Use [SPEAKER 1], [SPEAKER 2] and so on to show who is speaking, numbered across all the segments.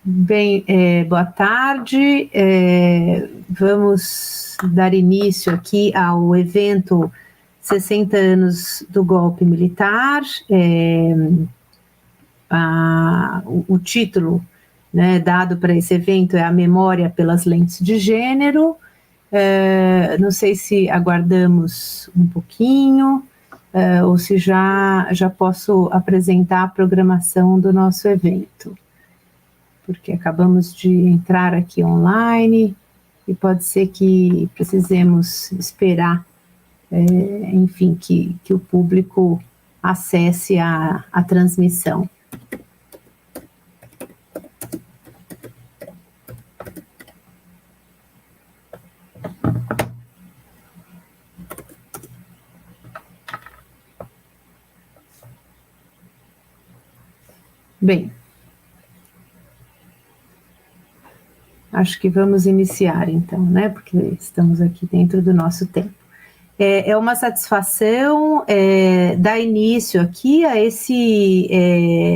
[SPEAKER 1] Bem, boa tarde. Vamos dar início aqui ao evento 60 anos do golpe militar. O título, né, dado para esse evento é A Memória pelas Lentes de Gênero. Não sei se aguardamos um pouquinho ou se já posso apresentar a programação do nosso evento, porque acabamos de entrar aqui online e pode ser que precisemos esperar, enfim, que o público acesse a transmissão. Bem, acho que vamos iniciar então, né? Porque estamos aqui dentro do nosso tempo. É uma satisfação dar início aqui a esse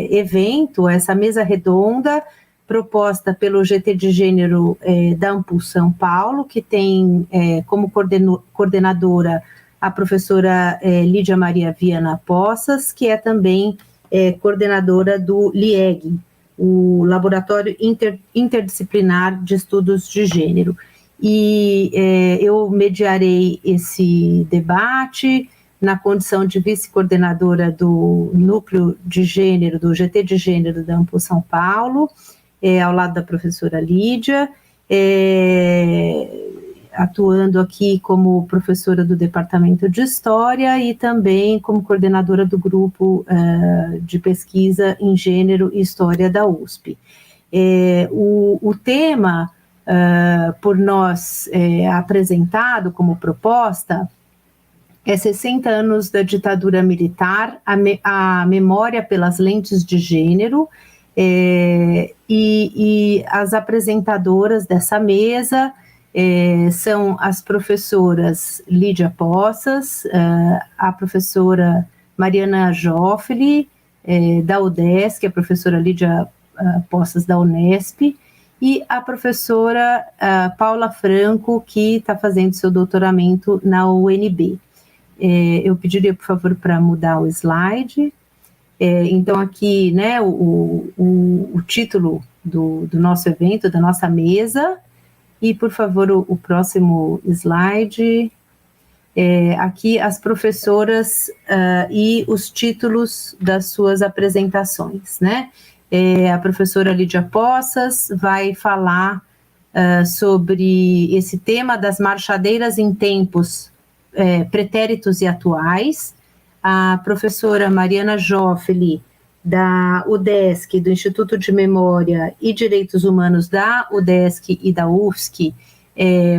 [SPEAKER 1] evento, essa mesa redonda proposta pelo GT de Gênero da Ampul São Paulo, que tem como coordenadora a professora Lídia Maria Viana Poças, que é também coordenadora do LIEG, o Laboratório Interdisciplinar de Estudos de Gênero. E eu mediarei esse debate na condição de vice-coordenadora do Núcleo de Gênero, do GT de Gênero da Ampul São Paulo, ao lado da professora Lídia, atuando aqui como professora do Departamento de História e também como coordenadora do grupo de pesquisa em Gênero e História da USP. O tema por nós apresentado como proposta é 60 anos da ditadura militar, a memória pelas lentes de gênero, e as apresentadoras dessa mesa são as professoras Lídia Poças, a professora Mariana Joffeli, da UDESC, a professora Lídia Poças da Unesp, e a professora Paula Franco, que está fazendo seu doutoramento na UNB. Eu pediria, por favor, para mudar o slide. Então, aqui, né, o título do nosso evento, da nossa mesa, e, por favor, o próximo slide. Aqui, as professoras e os títulos das suas apresentações, né? A professora Lídia Poças vai falar sobre esse tema das marchadeiras em tempos pretéritos e atuais. A professora Mariana Joffeli, da UDESC, do Instituto de Memória e Direitos Humanos da UDESC e da UFSC,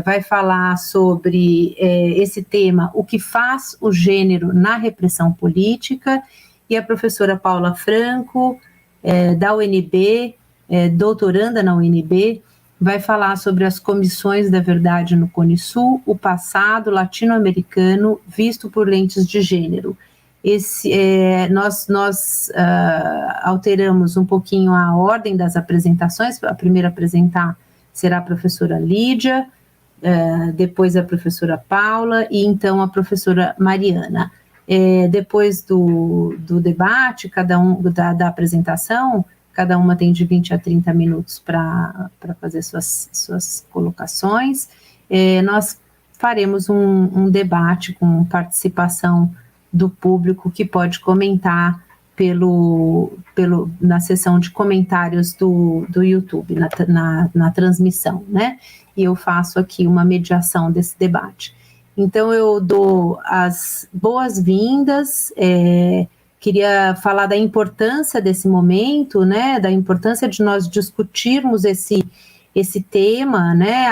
[SPEAKER 1] vai falar sobre esse tema, o que faz o gênero na repressão política, e a professora Paula Franco, da UNB, doutoranda na UNB, vai falar sobre as comissões da verdade no Cone Sul, o passado latino-americano visto por lentes de gênero. Nós alteramos um pouquinho a ordem das apresentações. A primeira a apresentar será a professora Lídia, depois a professora Paula e então a professora Mariana. Depois do debate, da apresentação, cada uma tem de 20 a 30 minutos para fazer suas colocações. Nós faremos um debate com participação do público que pode comentar na seção de comentários do YouTube, na transmissão, né? E eu faço aqui uma mediação desse debate. Então, eu dou as boas-vindas, queria falar da importância desse momento, né, da importância de nós discutirmos esse tema, né,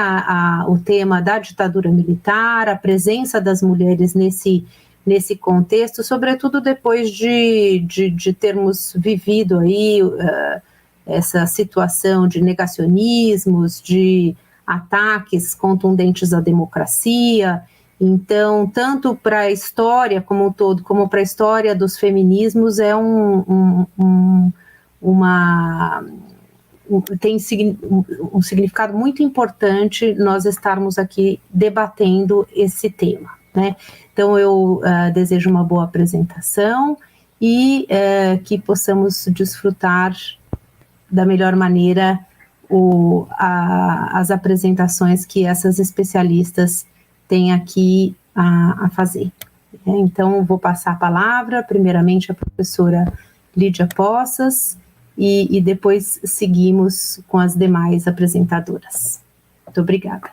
[SPEAKER 1] o tema da ditadura militar, a presença das mulheres nesse contexto, sobretudo depois de termos vivido aí essa situação de negacionismos, de ataques contundentes à democracia. Então, tanto para a história como um todo, como para a história dos feminismos, é uma tem um significado muito importante nós estarmos aqui debatendo esse tema, né? Então, eu desejo uma boa apresentação e que possamos desfrutar da melhor maneira as apresentações que essas especialistas têm aqui a fazer. Então, vou passar a palavra, primeiramente, à professora Lídia Poças, e depois seguimos com as demais apresentadoras. Muito obrigada.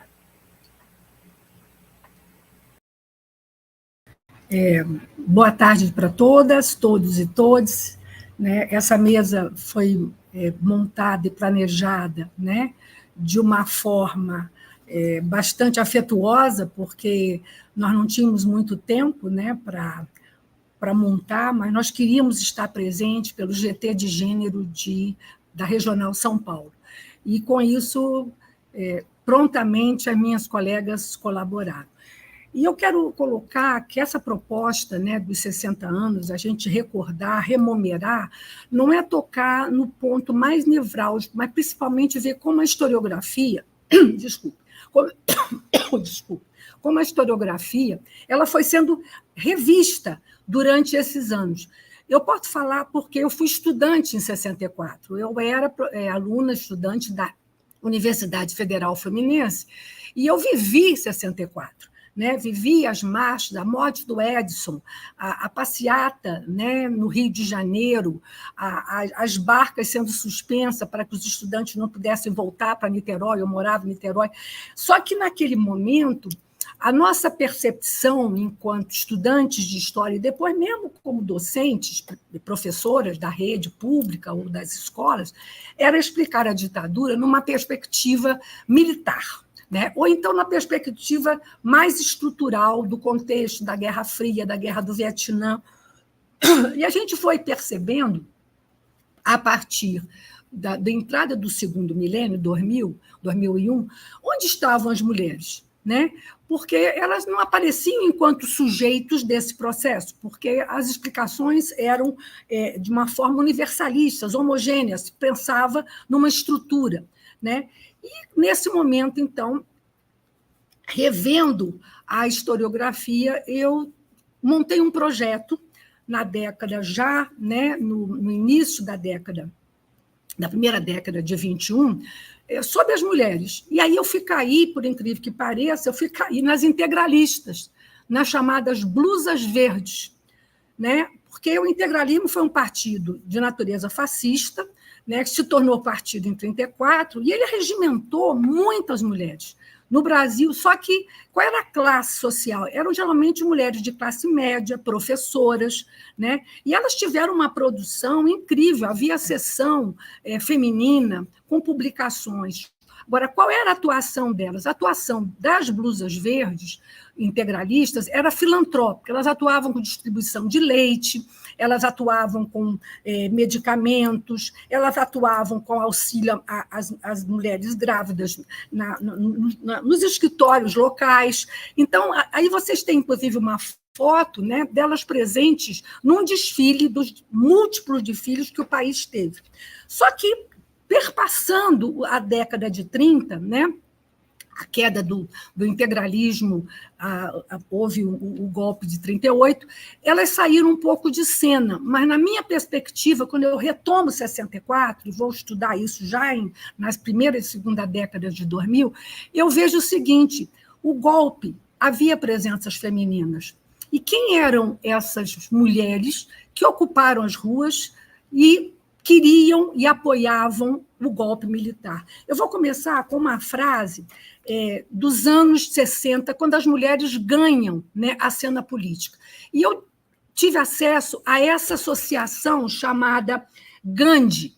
[SPEAKER 2] Boa tarde para todas, todos e todes. Né? Essa mesa foi montada e planejada, né, de uma forma bastante afetuosa, porque nós não tínhamos muito tempo, né, para montar, mas nós queríamos estar presentes pelo GT de Gênero da Regional São Paulo. E, com isso, prontamente, as minhas colegas colaboraram. E eu quero colocar que essa proposta, né, dos 60 anos, a gente recordar, rememorar, não é tocar no ponto mais nevrálgico, mas principalmente ver como a historiografia, como a historiografia ela foi sendo revista durante esses anos. Eu posso falar porque eu fui estudante em 64, eu era aluna, estudante da Universidade Federal Fluminense, e eu vivi 64. Né, vivi as marchas, a morte do Edson, a passeata, né, no Rio de Janeiro, as barcas sendo suspensas para que os estudantes não pudessem voltar para Niterói, eu morava em Niterói. Só que, naquele momento, a nossa percepção, enquanto estudantes de história, e depois mesmo como docentes, professoras da rede pública ou das escolas, era explicar a ditadura numa perspectiva militar. Né? Ou então na perspectiva mais estrutural do contexto da Guerra Fria, da Guerra do Vietnã. E a gente foi percebendo, a partir da entrada do segundo milênio, 2001, onde estavam as mulheres, né? Porque elas não apareciam enquanto sujeitos desse processo, porque as explicações eram de uma forma universalistas, homogêneas, se pensava numa estrutura, né? E, nesse momento, então, revendo a historiografia, eu montei um projeto na década já, né, no início da primeira década de 21, sobre as mulheres. E aí eu fui cair, por incrível que pareça, eu fui cair nas integralistas, nas chamadas blusas verdes, né? Porque o integralismo foi um partido de natureza fascista, né, que se tornou partido em 1934, e ele regimentou muitas mulheres no Brasil. Só que qual era a classe social? Eram geralmente mulheres de classe média, professoras, né? E elas tiveram uma produção incrível, havia seção feminina com publicações. Agora, qual era a atuação delas? A atuação das blusas verdes integralistas era filantrópica, elas atuavam com distribuição de leite, elas atuavam com medicamentos, elas atuavam com auxílio às mulheres grávidas nos escritórios locais. Então, aí vocês têm, inclusive, uma foto, né, delas presentes num desfile dos múltiplos desfiles que o país teve. Só que, perpassando a década de 30, né, a queda do integralismo, houve o golpe de 38, elas saíram um pouco de cena, mas, na minha perspectiva, quando eu retomo 64, e vou estudar isso já nas primeiras e segunda décadas de 2000, eu vejo o seguinte: o golpe, havia presenças femininas. E quem eram essas mulheres que ocuparam as ruas e queriam e apoiavam o golpe militar? Eu vou começar com uma frase dos anos 60, quando as mulheres ganham, né, a cena política. E eu tive acesso a essa associação chamada Gandhi,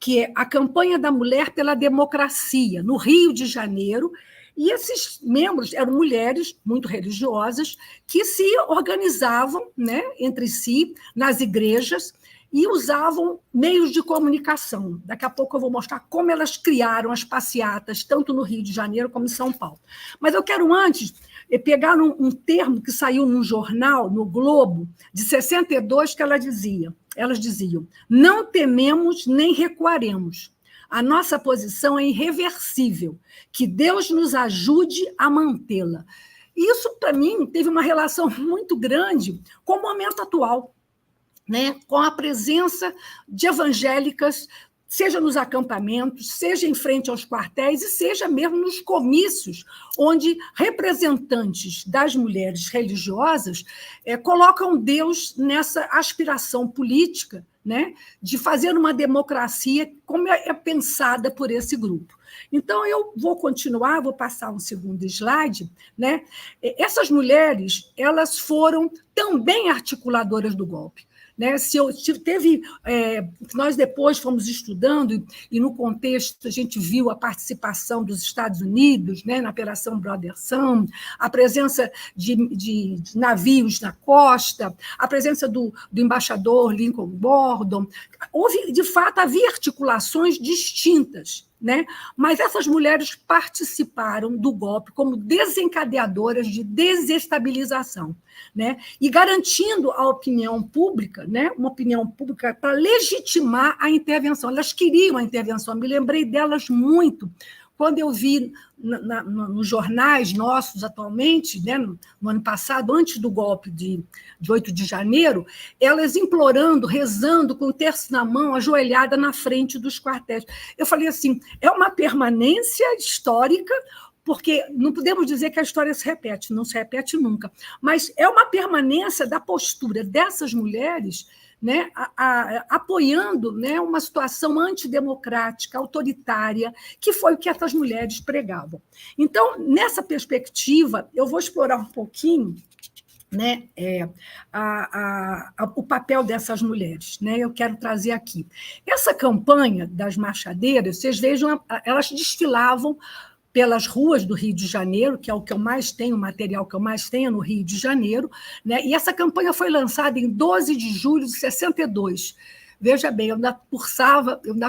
[SPEAKER 2] que é a Campanha da Mulher pela Democracia, no Rio de Janeiro. E esses membros eram mulheres muito religiosas que se organizavam, né, entre si nas igrejas e usavam meios de comunicação. Daqui a pouco eu vou mostrar como elas criaram as passeatas, tanto no Rio de Janeiro como em São Paulo. Mas eu quero antes pegar um termo que saiu num jornal, no Globo, de 62, que elas diziam: não tememos nem recuaremos. A nossa posição é irreversível. Que Deus nos ajude a mantê-la. Isso, para mim, teve uma relação muito grande com o momento atual, né? Com a presença de evangélicas, seja nos acampamentos, seja em frente aos quartéis e seja mesmo nos comícios, onde representantes das mulheres religiosas colocam Deus nessa aspiração política, né, de fazer uma democracia como é pensada por esse grupo. Então, eu vou continuar, vou passar um segundo slide, né? Essas mulheres, elas foram também articuladoras do golpe. Né? Nós depois fomos estudando, e no contexto a gente viu a participação dos Estados Unidos, né, na Operação Brother Sun, a presença de navios na costa, a presença do embaixador Lincoln Gordon. De fato, havia articulações distintas, né? Mas essas mulheres participaram do golpe como desencadeadoras de desestabilização, né? E garantindo a opinião pública, né? Uma opinião pública para legitimar a intervenção. Elas queriam a intervenção, me lembrei delas muito quando eu vi nos jornais nossos atualmente, né, no ano passado, antes do golpe de 8 de janeiro, elas implorando, rezando, com o terço na mão, ajoelhada na frente dos quartéis. Eu falei assim, é uma permanência histórica, porque não podemos dizer que a história se repete, não se repete nunca, mas é uma permanência da postura dessas mulheres, né, apoiando, né, uma situação antidemocrática, autoritária, que foi o que essas mulheres pregavam. Então, nessa perspectiva, eu vou explorar um pouquinho, né, o papel dessas mulheres, né? Eu quero trazer aqui. Essa campanha das marchadeiras, vocês vejam, elas desfilavam pelas ruas do Rio de Janeiro, que é o que eu mais tenho, o material que eu mais tenho no Rio de Janeiro, né? E essa campanha foi lançada em 12 de julho de 62. Veja bem, eu ainda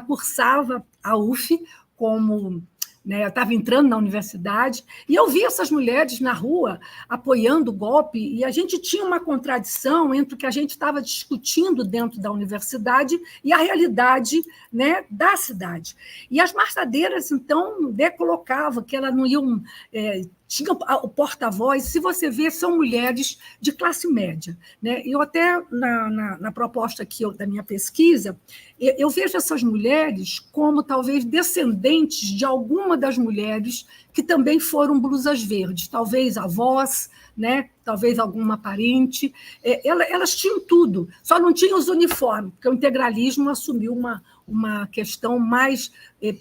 [SPEAKER 2] cursava a UF como... Né, eu estava entrando na universidade e eu vi essas mulheres na rua apoiando o golpe, e a gente tinha uma contradição entre o que a gente estava discutindo dentro da universidade e a realidade, né, da cidade. E as marchadeiras, então, colocavam que elas não iam... tinha o porta-voz, se você vê, são mulheres de classe média, né? Eu até, na proposta aqui da minha pesquisa, eu vejo essas mulheres como talvez descendentes de alguma das mulheres que também foram blusas verdes, talvez avós, né? Talvez alguma parente. Elas tinham tudo, só não tinham os uniformes, porque o integralismo assumiu uma questão mais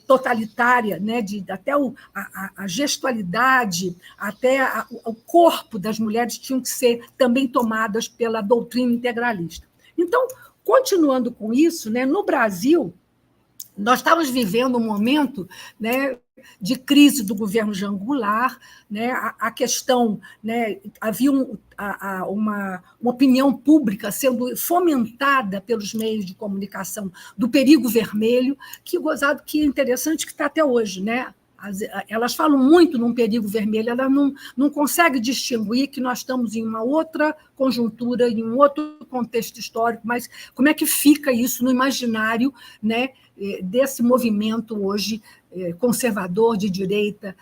[SPEAKER 2] totalitária, né? Até a gestualidade, até o corpo das mulheres tinham que ser também tomadas pela doutrina integralista. Então, continuando com isso, né, no Brasil, nós estávamos vivendo um momento, né, de crise do governo Jango Goulart, né, a questão, né, havia uma opinião pública sendo fomentada pelos meios de comunicação do perigo vermelho, que é interessante, que está até hoje, né? Elas falam muito num perigo vermelho, elas não conseguem distinguir que nós estamos em uma outra conjuntura, em um outro contexto histórico, mas como é que fica isso no imaginário, né, desse movimento hoje conservador, de direita,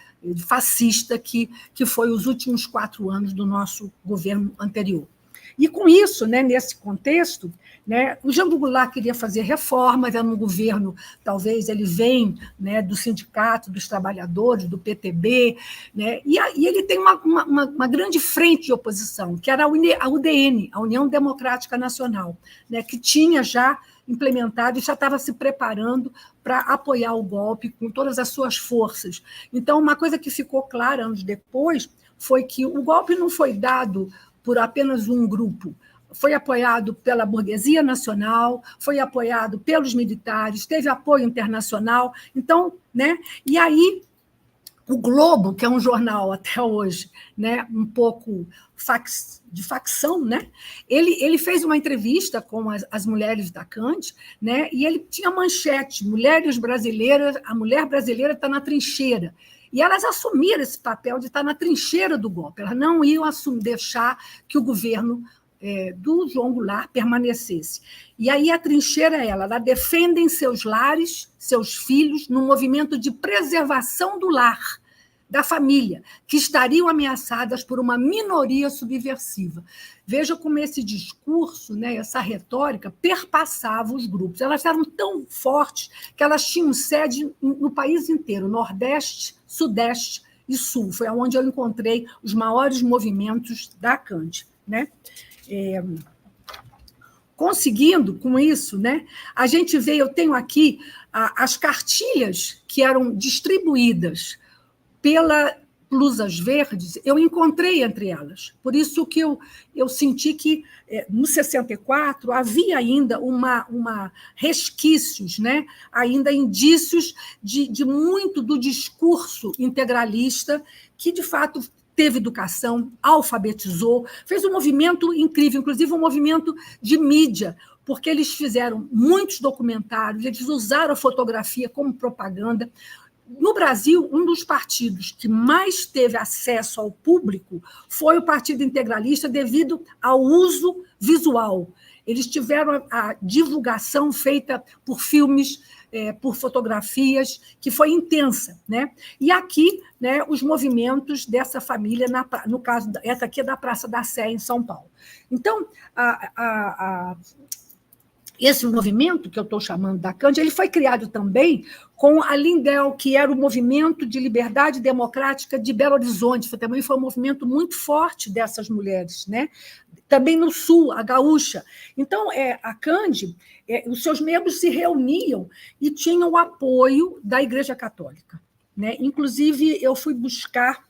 [SPEAKER 2] fascista, que foi os últimos 4 anos do nosso governo anterior. E com isso, né, nesse contexto, né, o Jango Goulart queria fazer reformas, era um governo, talvez ele vem, né, do sindicato, dos trabalhadores, do PTB, né, e ele tem uma grande frente de oposição, que era a UDN, a União Democrática Nacional, né, que tinha já implementado e já estava se preparando para apoiar o golpe com todas as suas forças. Então, uma coisa que ficou clara anos depois foi que o golpe não foi dado por apenas um grupo, foi apoiado pela burguesia nacional, foi apoiado pelos militares, teve apoio internacional. Então, né, e aí o Globo, que é um jornal até hoje, né, um pouco de facção, né, ele fez uma entrevista com as mulheres da CANT, né, e ele tinha manchete: mulheres brasileiras, a mulher brasileira está na trincheira. E elas assumiram esse papel de estar na trincheira do golpe, elas não iam deixar que o governo do João Goulart permanecesse. E aí a trincheira é ela defendem seus lares, seus filhos, no movimento de preservação do lar, da família, que estariam ameaçadas por uma minoria subversiva. Veja como esse discurso, né, essa retórica, perpassava os grupos. Elas eram tão fortes que elas tinham sede no país inteiro, Nordeste, Sudeste e Sul. Foi onde eu encontrei os maiores movimentos da Cândido, né? Conseguindo com isso, né, a gente vê, eu tenho aqui as cartilhas que eram distribuídas pela Blusas Verdes, eu encontrei entre elas. Por isso que eu senti que, no 64, havia ainda resquícios, né? Ainda indícios de muito do discurso integralista, que, de fato, teve educação, alfabetizou, fez um movimento incrível, inclusive um movimento de mídia, porque eles fizeram muitos documentários, eles usaram a fotografia como propaganda. No Brasil, um dos partidos que mais teve acesso ao público foi o Partido Integralista, devido ao uso visual. Eles tiveram a divulgação feita por filmes, por fotografias, que foi intensa, né? E aqui, né, os movimentos dessa família, no caso, essa aqui é da Praça da Sé, em São Paulo. Então, esse movimento, que eu estou chamando da Cândido, ele foi criado também com a Lindel, que era o Movimento de Liberdade Democrática de Belo Horizonte. Também foi um movimento muito forte dessas mulheres, né? Também no Sul, a Gaúcha. Então, a Cândido, os seus membros se reuniam e tinham o apoio da Igreja Católica, né? Inclusive, eu fui buscar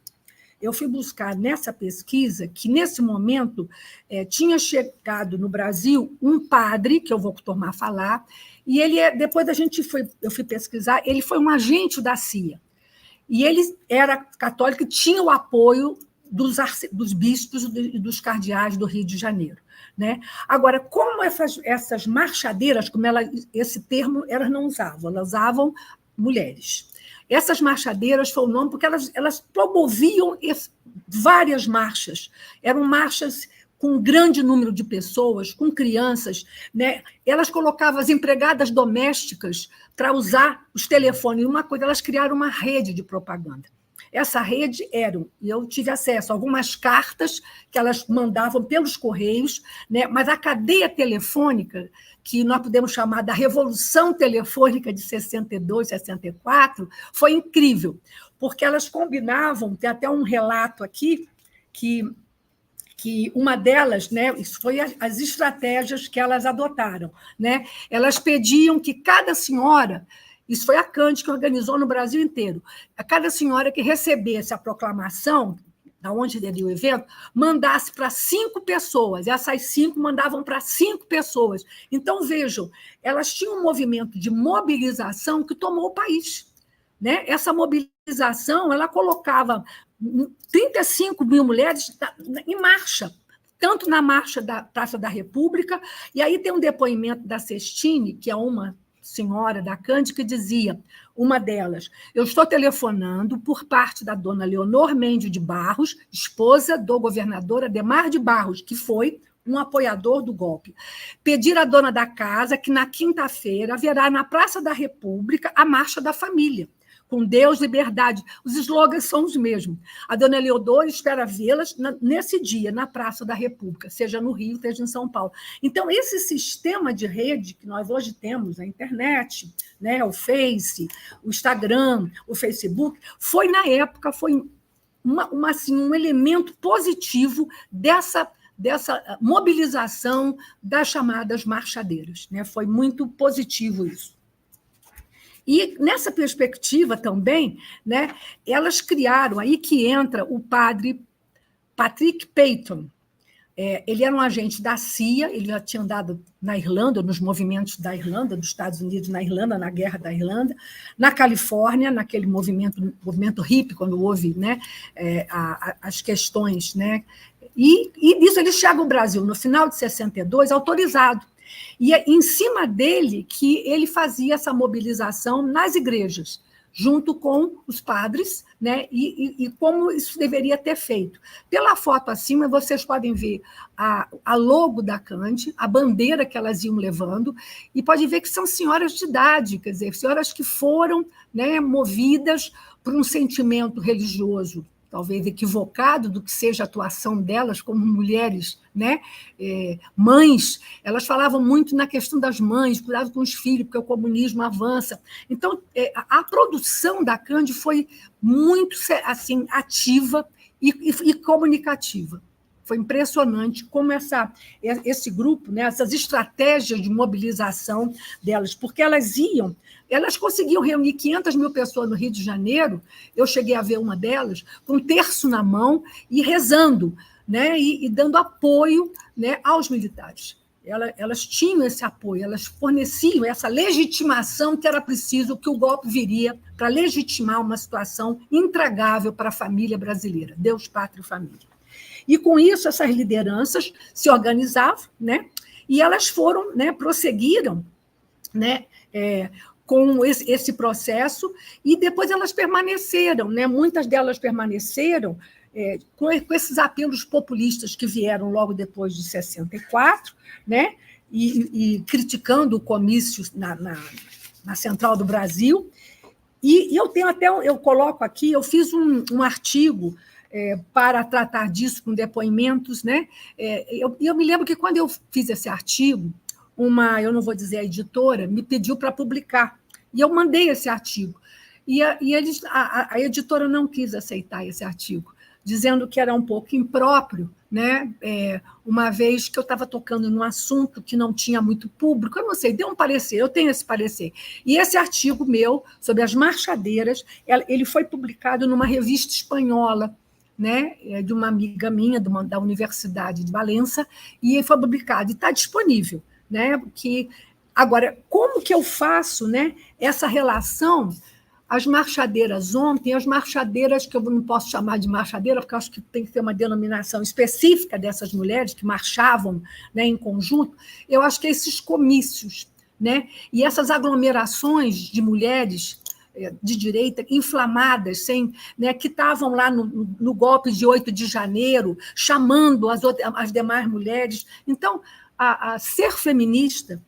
[SPEAKER 2] nessa pesquisa que, nesse momento, tinha chegado no Brasil um padre, que eu vou tornar a falar, e ele, depois eu fui pesquisar, ele foi um agente da CIA. E ele era católico e tinha o apoio dos bispos e dos cardeais do Rio de Janeiro, né? Agora, como essas marchadeiras, esse termo elas não usavam, elas usavam mulheres. Essas marchadeiras foi o nome porque elas promoviam várias marchas. Eram marchas com um grande número de pessoas, com crianças, né? Elas colocavam as empregadas domésticas para usar os telefones. Uma coisa, elas criaram uma rede de propaganda. Essa rede e eu tive acesso a algumas cartas que elas mandavam pelos correios, né? Mas a cadeia telefônica, que nós podemos chamar da Revolução Telefônica de 62, 64, foi incrível, porque elas combinavam, tem até um relato aqui, que uma delas, né, isso foi as estratégias que elas adotaram, né? Elas pediam que cada senhora, isso foi a Cândido que organizou no Brasil inteiro, a cada senhora que recebesse a proclamação, da onde teria o evento, mandasse para 5 pessoas, e essas 5 mandavam para 5 pessoas. Então, vejam, elas tinham um movimento de mobilização que tomou o país, né? Essa mobilização, ela colocava 35 mil mulheres em marcha, tanto na marcha da Praça da República, e aí tem um depoimento da Sestine, que é uma senhora da Cândido, que dizia, uma delas, eu estou telefonando por parte da dona Leonor Mendes de Barros, esposa do governador Adhemar de Barros, que foi um apoiador do golpe. Pedir à dona da casa que na quinta-feira haverá na Praça da República a Marcha da Família, com Deus, liberdade. Os slogans são os mesmos. A dona Leodora espera vê-las nesse dia, na Praça da República, seja no Rio, seja em São Paulo. Então, esse sistema de rede que nós hoje temos, a internet, né, o Face, o Instagram, o Facebook, foi, na época, assim, um elemento positivo dessa mobilização das chamadas marchadeiras, né? Foi muito positivo isso. E, nessa perspectiva também, né, elas criaram, aí que entra o padre Patrick Peyton. Ele era um agente da CIA, ele já tinha andado na Irlanda, nos movimentos da Irlanda, dos Estados Unidos na Irlanda, na Guerra da Irlanda, na Califórnia, naquele movimento hippie, quando houve, né, as questões, né, e nisso ele chega ao Brasil, no final de 62, autorizado. E é em cima dele que ele fazia essa mobilização nas igrejas, junto com os padres, né, e como isso deveria ter feito. Pela foto acima, vocês podem ver a logo da CANDE, a bandeira que elas iam levando, e pode ver que são senhoras de idade, quer dizer, senhoras que foram, né, movidas por um sentimento religioso, talvez equivocado do que seja a atuação delas como mulheres, né? Mães, elas falavam muito na questão das mães, cuidado com os filhos, porque o comunismo avança. Então, a produção da CANDE foi muito assim, ativa e comunicativa. Foi impressionante como esse grupo, né, essas estratégias de mobilização delas, porque elas conseguiam reunir 500 mil pessoas no Rio de Janeiro. Eu cheguei a ver uma delas com um terço na mão e rezando, né, e dando apoio, né, aos militares. Elas tinham esse apoio, elas forneciam essa legitimação que era preciso, que o golpe viria para legitimar uma situação intragável para a família brasileira, Deus, pátria e família. E, com isso, essas lideranças se organizavam, né, e elas foram, né, prosseguiram, né, com esse processo, e depois elas permaneceram, né, muitas delas permaneceram com esses apelos populistas que vieram logo depois de 64, né, e criticando o comício na Central do Brasil. E eu coloco aqui, eu fiz um artigo para tratar disso com depoimentos, né? Eu me lembro que quando eu fiz esse artigo, eu não vou dizer a editora, me pediu para publicar, e eu mandei esse artigo. E a editora não quis aceitar esse artigo, dizendo que era um pouco impróprio, né? Uma vez que eu estava tocando num assunto que não tinha muito público, eu não sei, deu um parecer, eu tenho esse parecer. E esse artigo meu, sobre as marchadeiras, ele foi publicado numa revista espanhola, né, de uma amiga minha, da Universidade de Valença, e foi publicado, e está disponível. Né, agora, como que eu faço, né, essa relação? As marchadeiras ontem, as marchadeiras que eu não posso chamar de marchadeira, porque eu acho que tem que ter uma denominação específica dessas mulheres que marchavam, né, em conjunto, eu acho que esses comícios, né, e essas aglomerações de mulheres de direita, inflamadas, né, que estavam lá no golpe de 8 de janeiro, chamando as demais mulheres. Então, a ser feminista,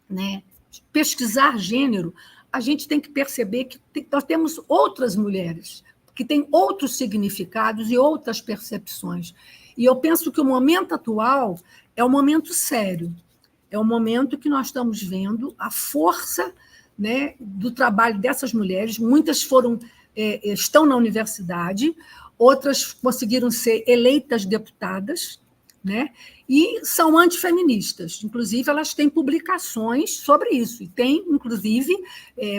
[SPEAKER 2] né, pesquisar gênero, a gente tem que perceber que nós temos outras mulheres que têm outros significados e outras percepções. E eu penso que o momento atual é um momento sério, é um momento que nós estamos vendo a força, né, do trabalho dessas mulheres. Muitas estão na universidade, outras conseguiram ser eleitas deputadas, né, e são antifeministas. Inclusive, elas têm publicações sobre isso, e tem, inclusive,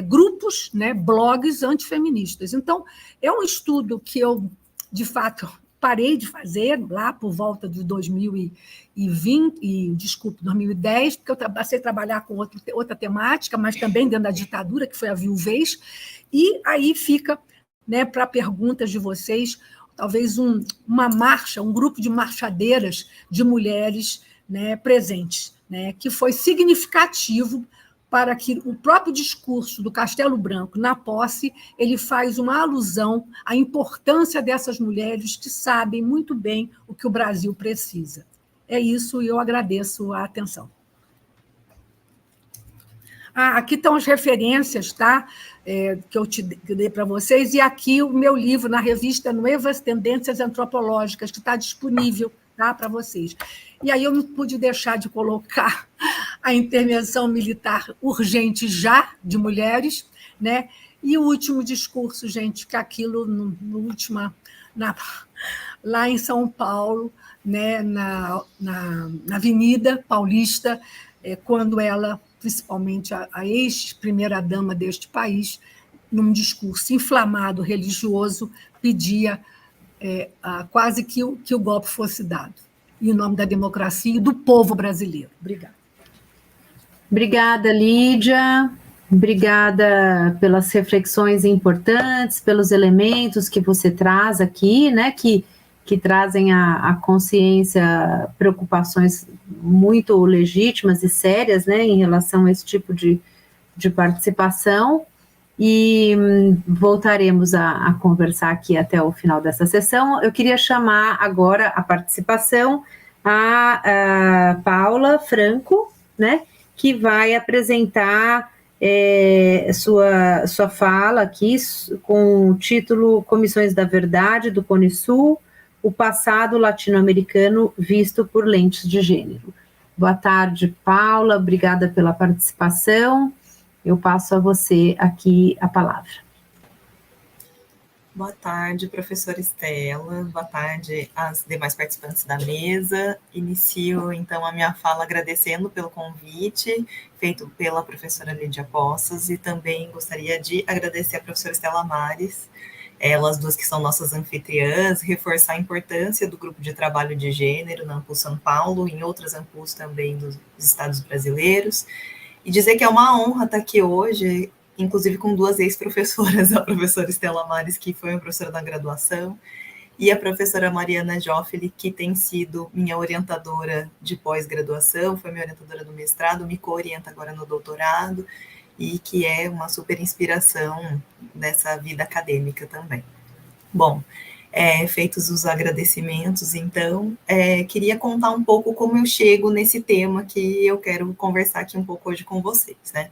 [SPEAKER 2] grupos, né, blogs antifeministas. Então, é um estudo que eu, de fato, parei de fazer lá por volta de 2010, porque eu passei a trabalhar com outra temática, mas também dentro da ditadura, que foi a viuvez, e aí fica, né, para perguntas de vocês, talvez uma marcha, um grupo de marchadeiras de mulheres, né, presentes, né, que foi significativo para que o próprio discurso do Castelo Branco, na posse, ele faz uma alusão à importância dessas mulheres que sabem muito bem o que o Brasil precisa. É isso, e eu agradeço a atenção. Aqui estão as referências, tá? Que eu dei para vocês, e aqui o meu livro, na revista Novas Tendências Antropológicas, que está disponível, tá, para vocês. E aí eu não pude deixar de colocar a intervenção militar urgente já, de mulheres, né? E o último discurso, gente, que aquilo, lá em São Paulo, né, na Avenida Paulista, quando ela, principalmente a ex-primeira-dama deste país, num discurso inflamado, religioso, pedia quase que o golpe fosse dado, em nome da democracia e do povo brasileiro. Obrigada.
[SPEAKER 1] Obrigada, Lídia. Obrigada pelas reflexões importantes, pelos elementos que você traz aqui, né, que trazem à consciência preocupações muito legítimas e sérias, né, em relação a esse tipo de participação. e voltaremos a conversar aqui até o final dessa sessão. Eu queria chamar agora a participação a Paula Franco, né, que vai apresentar sua fala aqui com o título Comissões da Verdade do Cone Sul, o passado latino-americano visto por lentes de gênero. Boa tarde, Paula, obrigada pela participação. Eu passo a você aqui a palavra.
[SPEAKER 3] Boa tarde, professora Estela. Boa tarde às demais participantes da mesa. Inicio, então, a minha fala agradecendo pelo convite feito pela professora Lídia Poças e também gostaria de agradecer a professora Estela Mares, elas duas que são nossas anfitriãs, reforçar a importância do grupo de trabalho de gênero na Ampul São Paulo e em outras Ampuls também dos estados brasileiros, e dizer que é uma honra estar aqui hoje, inclusive com duas ex-professoras, a professora Estela Mares, que foi minha professora da graduação, e a professora Mariana Joffeli, que tem sido minha orientadora de pós-graduação, foi minha orientadora do mestrado, me co-orienta agora no doutorado, e que é uma super inspiração nessa vida acadêmica também. Bom, feitos os agradecimentos, então, queria contar um pouco como eu chego nesse tema que eu quero conversar aqui um pouco hoje com vocês, né?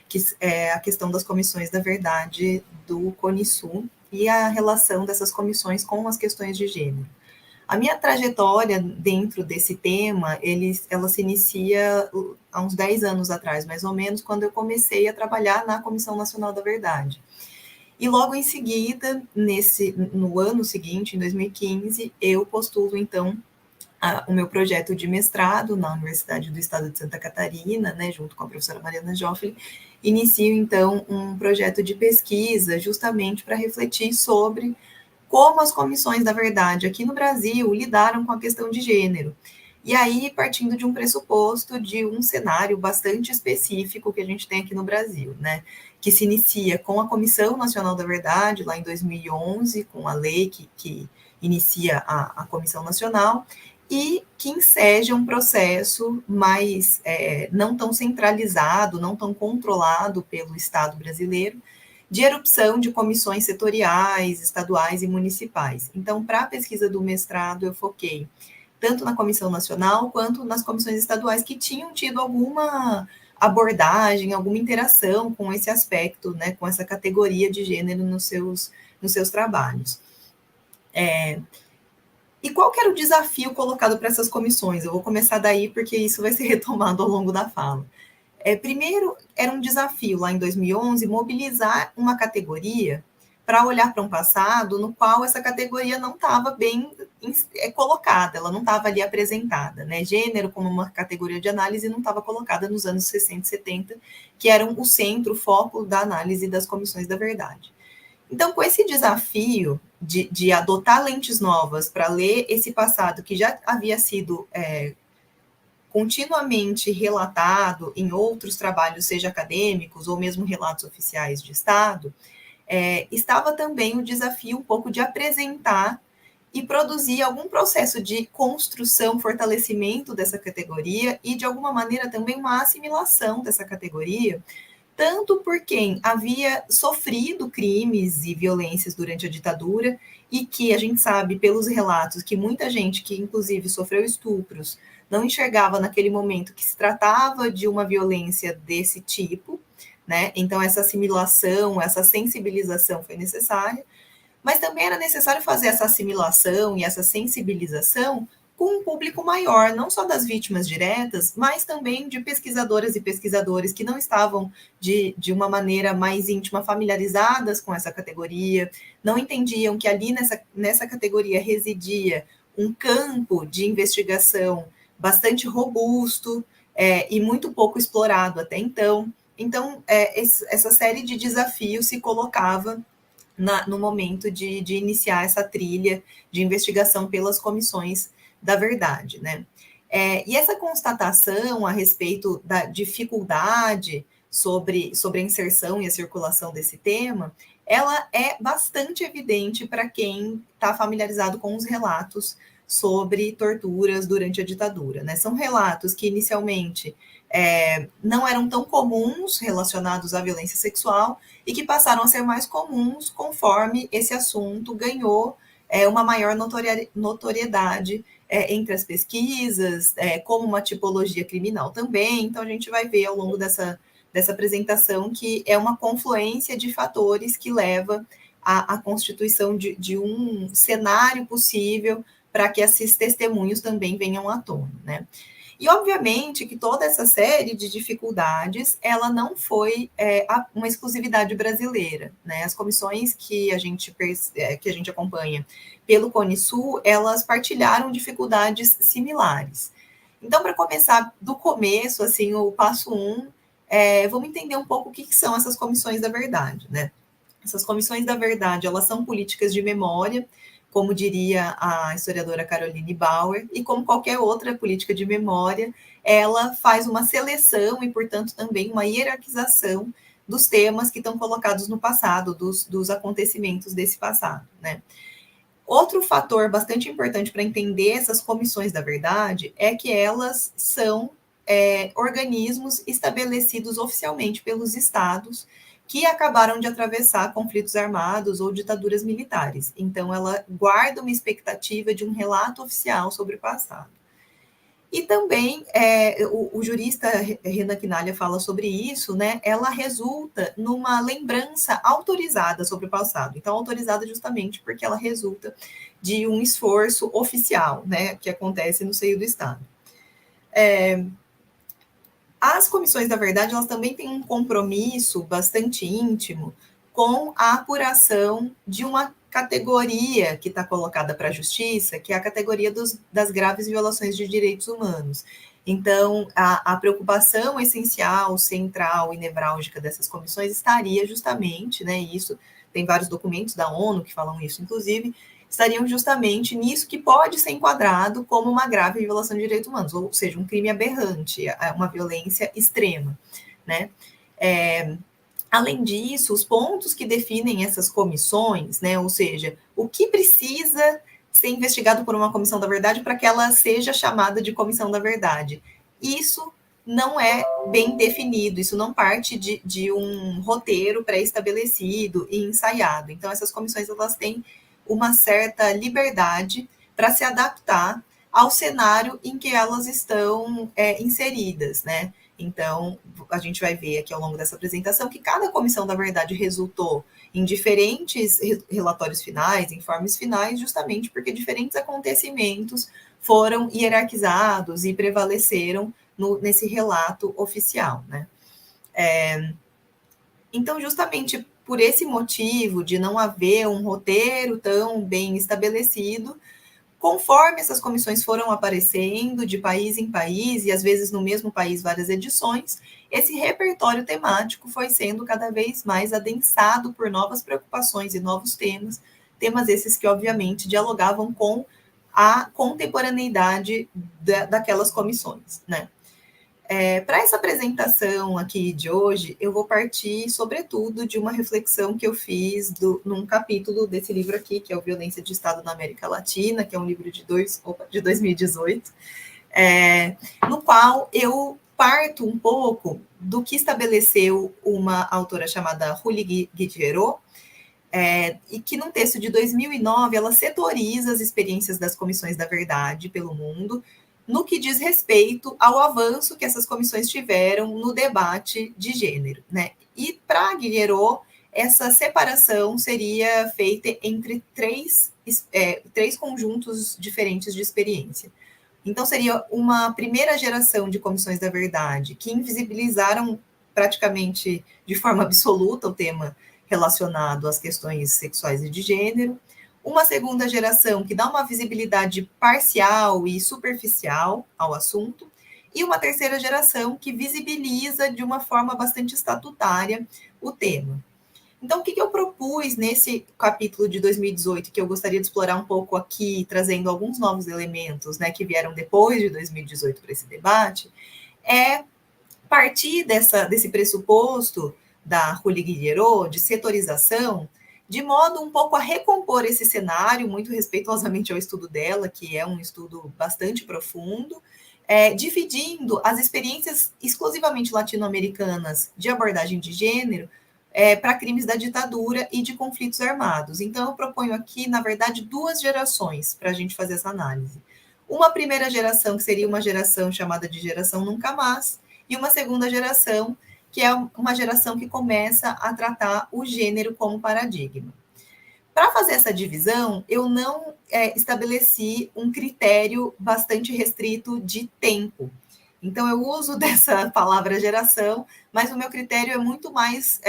[SPEAKER 3] Que é a questão das comissões da verdade do Cone Sul e a relação dessas comissões com as questões de gênero. A minha trajetória dentro desse tema, ela se inicia há uns 10 anos atrás, mais ou menos, quando eu comecei a trabalhar na Comissão Nacional da Verdade. E logo em seguida, no ano seguinte, em 2015, eu postulo, então, o meu projeto de mestrado na Universidade do Estado de Santa Catarina, né, junto com a professora Mariana Joffeli, inicio, então, um projeto de pesquisa justamente para refletir sobre como as comissões da verdade aqui no Brasil lidaram com a questão de gênero. E aí, partindo de um pressuposto de um cenário bastante específico que a gente tem aqui no Brasil, né? Que se inicia com a Comissão Nacional da Verdade, lá em 2011, com a lei que inicia a Comissão Nacional, e que enseja um processo mais não tão centralizado, não tão controlado pelo Estado brasileiro, de erupção de comissões setoriais, estaduais e municipais. Então, para a pesquisa do mestrado, eu foquei tanto na Comissão Nacional quanto nas comissões estaduais que tinham tido alguma abordagem, alguma interação com esse aspecto, né, com essa categoria de gênero nos seus trabalhos. E qual que era o desafio colocado para essas comissões? Eu vou começar daí, porque isso vai ser retomado ao longo da fala. Primeiro, era um desafio, lá em 2011, mobilizar uma categoria para olhar para um passado no qual essa categoria não estava bem colocada, ela não estava ali apresentada, né? Gênero como uma categoria de análise não estava colocada nos anos 60 e 70, que eram o centro, o foco da análise das comissões da verdade. Então, com esse desafio de adotar lentes novas para ler esse passado que já havia sido continuamente relatado em outros trabalhos, seja acadêmicos ou mesmo relatos oficiais de Estado, estava também o desafio um pouco de apresentar e produzir algum processo de construção, fortalecimento dessa categoria e, de alguma maneira, também uma assimilação dessa categoria, tanto por quem havia sofrido crimes e violências durante a ditadura e que a gente sabe pelos relatos que muita gente que, inclusive, sofreu estupros, não enxergava naquele momento que se tratava de uma violência desse tipo, né? Então, essa assimilação, essa sensibilização foi necessária, mas também era necessário fazer essa assimilação e essa sensibilização com um público maior, não só das vítimas diretas, mas também de pesquisadoras e pesquisadores que não estavam de uma maneira mais íntima familiarizadas com essa categoria, não entendiam que ali nessa categoria residia um campo de investigação bastante robusto e muito pouco explorado até então. Então, essa série de desafios se colocava no momento de iniciar essa trilha de investigação pelas comissões da verdade, né? E essa constatação a respeito da dificuldade sobre a inserção e a circulação desse tema, ela é bastante evidente para quem está familiarizado com os relatos sobre torturas durante a ditadura, né? São relatos que inicialmente não eram tão comuns relacionados à violência sexual e que passaram a ser mais comuns conforme esse assunto ganhou uma maior notoriedade entre as pesquisas, como uma tipologia criminal também. Então, a gente vai ver ao longo dessa apresentação que é uma confluência de fatores que leva à constituição de um cenário possível para que esses testemunhos também venham à tona, né? E, obviamente, que toda essa série de dificuldades, ela não foi uma exclusividade brasileira, né? As comissões que a gente acompanha pelo Cone Sul, elas partilharam dificuldades similares. Então, para começar do começo, assim, o passo 1, vamos entender um pouco o que são essas comissões da verdade, né? Essas comissões da verdade, elas são políticas de memória, como diria a historiadora Caroline Bauer, e como qualquer outra política de memória, ela faz uma seleção e, portanto, também uma hierarquização dos temas que estão colocados no passado, dos acontecimentos desse passado, né? Outro fator bastante importante para entender essas comissões da verdade é que elas são organismos estabelecidos oficialmente pelos estados que acabaram de atravessar conflitos armados ou ditaduras militares. Então, ela guarda uma expectativa de um relato oficial sobre o passado. E também, o jurista Renan Quinalha fala sobre isso, né? Ela resulta numa lembrança autorizada sobre o passado. Então, autorizada justamente porque ela resulta de um esforço oficial, né? Que acontece no seio do Estado. As comissões da verdade, elas também têm um compromisso bastante íntimo com a apuração de uma categoria que está colocada para a justiça, que é a categoria das graves violações de direitos humanos. Então, a preocupação essencial, central e nevrálgica dessas comissões estaria justamente, né, isso, tem vários documentos da ONU que falam isso, inclusive, estariam justamente nisso que pode ser enquadrado como uma grave violação de direitos humanos, ou seja, um crime aberrante, uma violência extrema, né? Além disso, os pontos que definem essas comissões, né, ou seja, o que precisa ser investigado por uma comissão da verdade para que ela seja chamada de comissão da verdade, isso não é bem definido, isso não parte de um roteiro pré-estabelecido e ensaiado. Então, essas comissões, elas têm uma certa liberdade para se adaptar ao cenário em que elas estão inseridas, né? Então, a gente vai ver aqui ao longo dessa apresentação que cada comissão da verdade resultou em diferentes relatórios finais, informes finais, justamente porque diferentes acontecimentos foram hierarquizados e prevaleceram nesse relato oficial, né? Então, justamente por esse motivo de não haver um roteiro tão bem estabelecido, conforme essas comissões foram aparecendo de país em país, e às vezes no mesmo país várias edições, esse repertório temático foi sendo cada vez mais adensado por novas preocupações e novos temas esses que obviamente dialogavam com a contemporaneidade daquelas comissões, né? Para essa apresentação aqui de hoje, eu vou partir, sobretudo, de uma reflexão que eu fiz num capítulo desse livro aqui, que é o Violência de Estado na América Latina, que é um livro de 2018, no qual eu parto um pouco do que estabeleceu uma autora chamada Julie Guillerot, e que num texto de 2009, ela setoriza as experiências das comissões da verdade pelo mundo, no que diz respeito ao avanço que essas comissões tiveram no debate de gênero, né? E para Guillerot, essa separação seria feita entre três conjuntos diferentes de experiência. Então, seria uma primeira geração de comissões da verdade que invisibilizaram praticamente de forma absoluta o tema relacionado às questões sexuais e de gênero, uma segunda geração que dá uma visibilidade parcial e superficial ao assunto, e uma terceira geração que visibiliza de uma forma bastante estatutária o tema. Então, o que eu propus nesse capítulo de 2018, que eu gostaria de explorar um pouco aqui, trazendo alguns novos elementos, né, que vieram depois de 2018 para esse debate, é partir desse pressuposto da Julie Guillerot, de setorização, de modo um pouco a recompor esse cenário, muito respeitosamente ao estudo dela, que é um estudo bastante profundo, dividindo as experiências exclusivamente latino-americanas de abordagem de gênero para crimes da ditadura e de conflitos armados. Então, eu proponho aqui, na verdade, 2 gerações para a gente fazer essa análise. Uma primeira geração, que seria uma geração chamada de geração Nunca Mais, e uma segunda geração, que é uma geração que começa a tratar o gênero como paradigma. Para fazer essa divisão, eu não estabeleci um critério bastante restrito de tempo. Então, eu uso dessa palavra geração, mas o meu critério é muito mais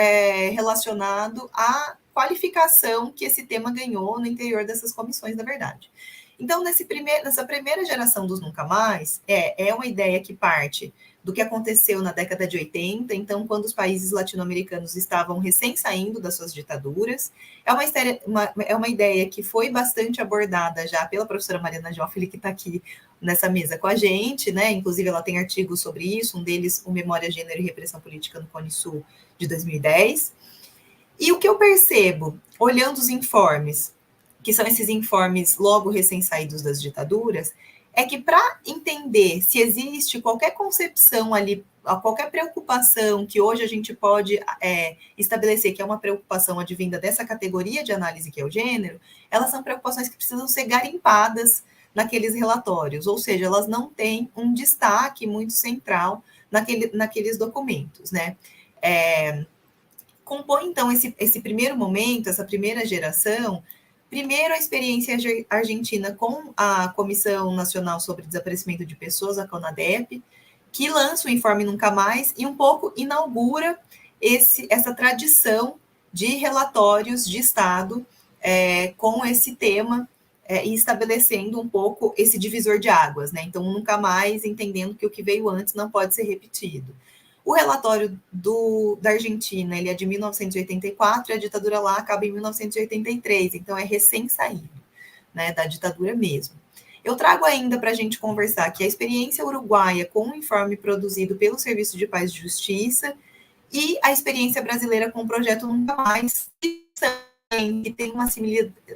[SPEAKER 3] relacionado à qualificação que esse tema ganhou no interior dessas comissões, na verdade. Então, nessa primeira geração dos Nunca Mais, é uma ideia que parte do que aconteceu na década de 80, então, quando os países latino-americanos estavam recém saindo das suas ditaduras. É uma ideia que foi bastante abordada já pela professora Mariana Joffeli, que está aqui nessa mesa com a gente, né? Inclusive, ela tem artigos sobre isso, um deles, o Memória, Gênero e Repressão Política no Cone Sul, de 2010. E o que eu percebo, olhando os informes, que são esses informes logo recém-saídos das ditaduras, é que para entender se existe qualquer concepção ali, qualquer preocupação que hoje a gente pode estabelecer que é uma preocupação advinda dessa categoria de análise que é o gênero, elas são preocupações que precisam ser garimpadas naqueles relatórios, ou seja, elas não têm um destaque muito central naqueles documentos, né? Compõe, então, esse primeiro momento, essa primeira geração. Primeiro, a experiência argentina com a Comissão Nacional sobre Desaparecimento de Pessoas, a CONADEP, que lança o informe Nunca Mais e um pouco inaugura essa tradição de relatórios de Estado com esse tema e estabelecendo um pouco esse divisor de águas, né? Então, Nunca Mais, entendendo que o que veio antes não pode ser repetido. O relatório da Argentina, ele é de 1984, e a ditadura lá acaba em 1983, então é recém-saído, né, da ditadura mesmo. Eu trago ainda para a gente conversar que a experiência uruguaia com o informe produzido pelo Serviço de Paz e Justiça e a experiência brasileira com o projeto Nunca Mais, que tem uma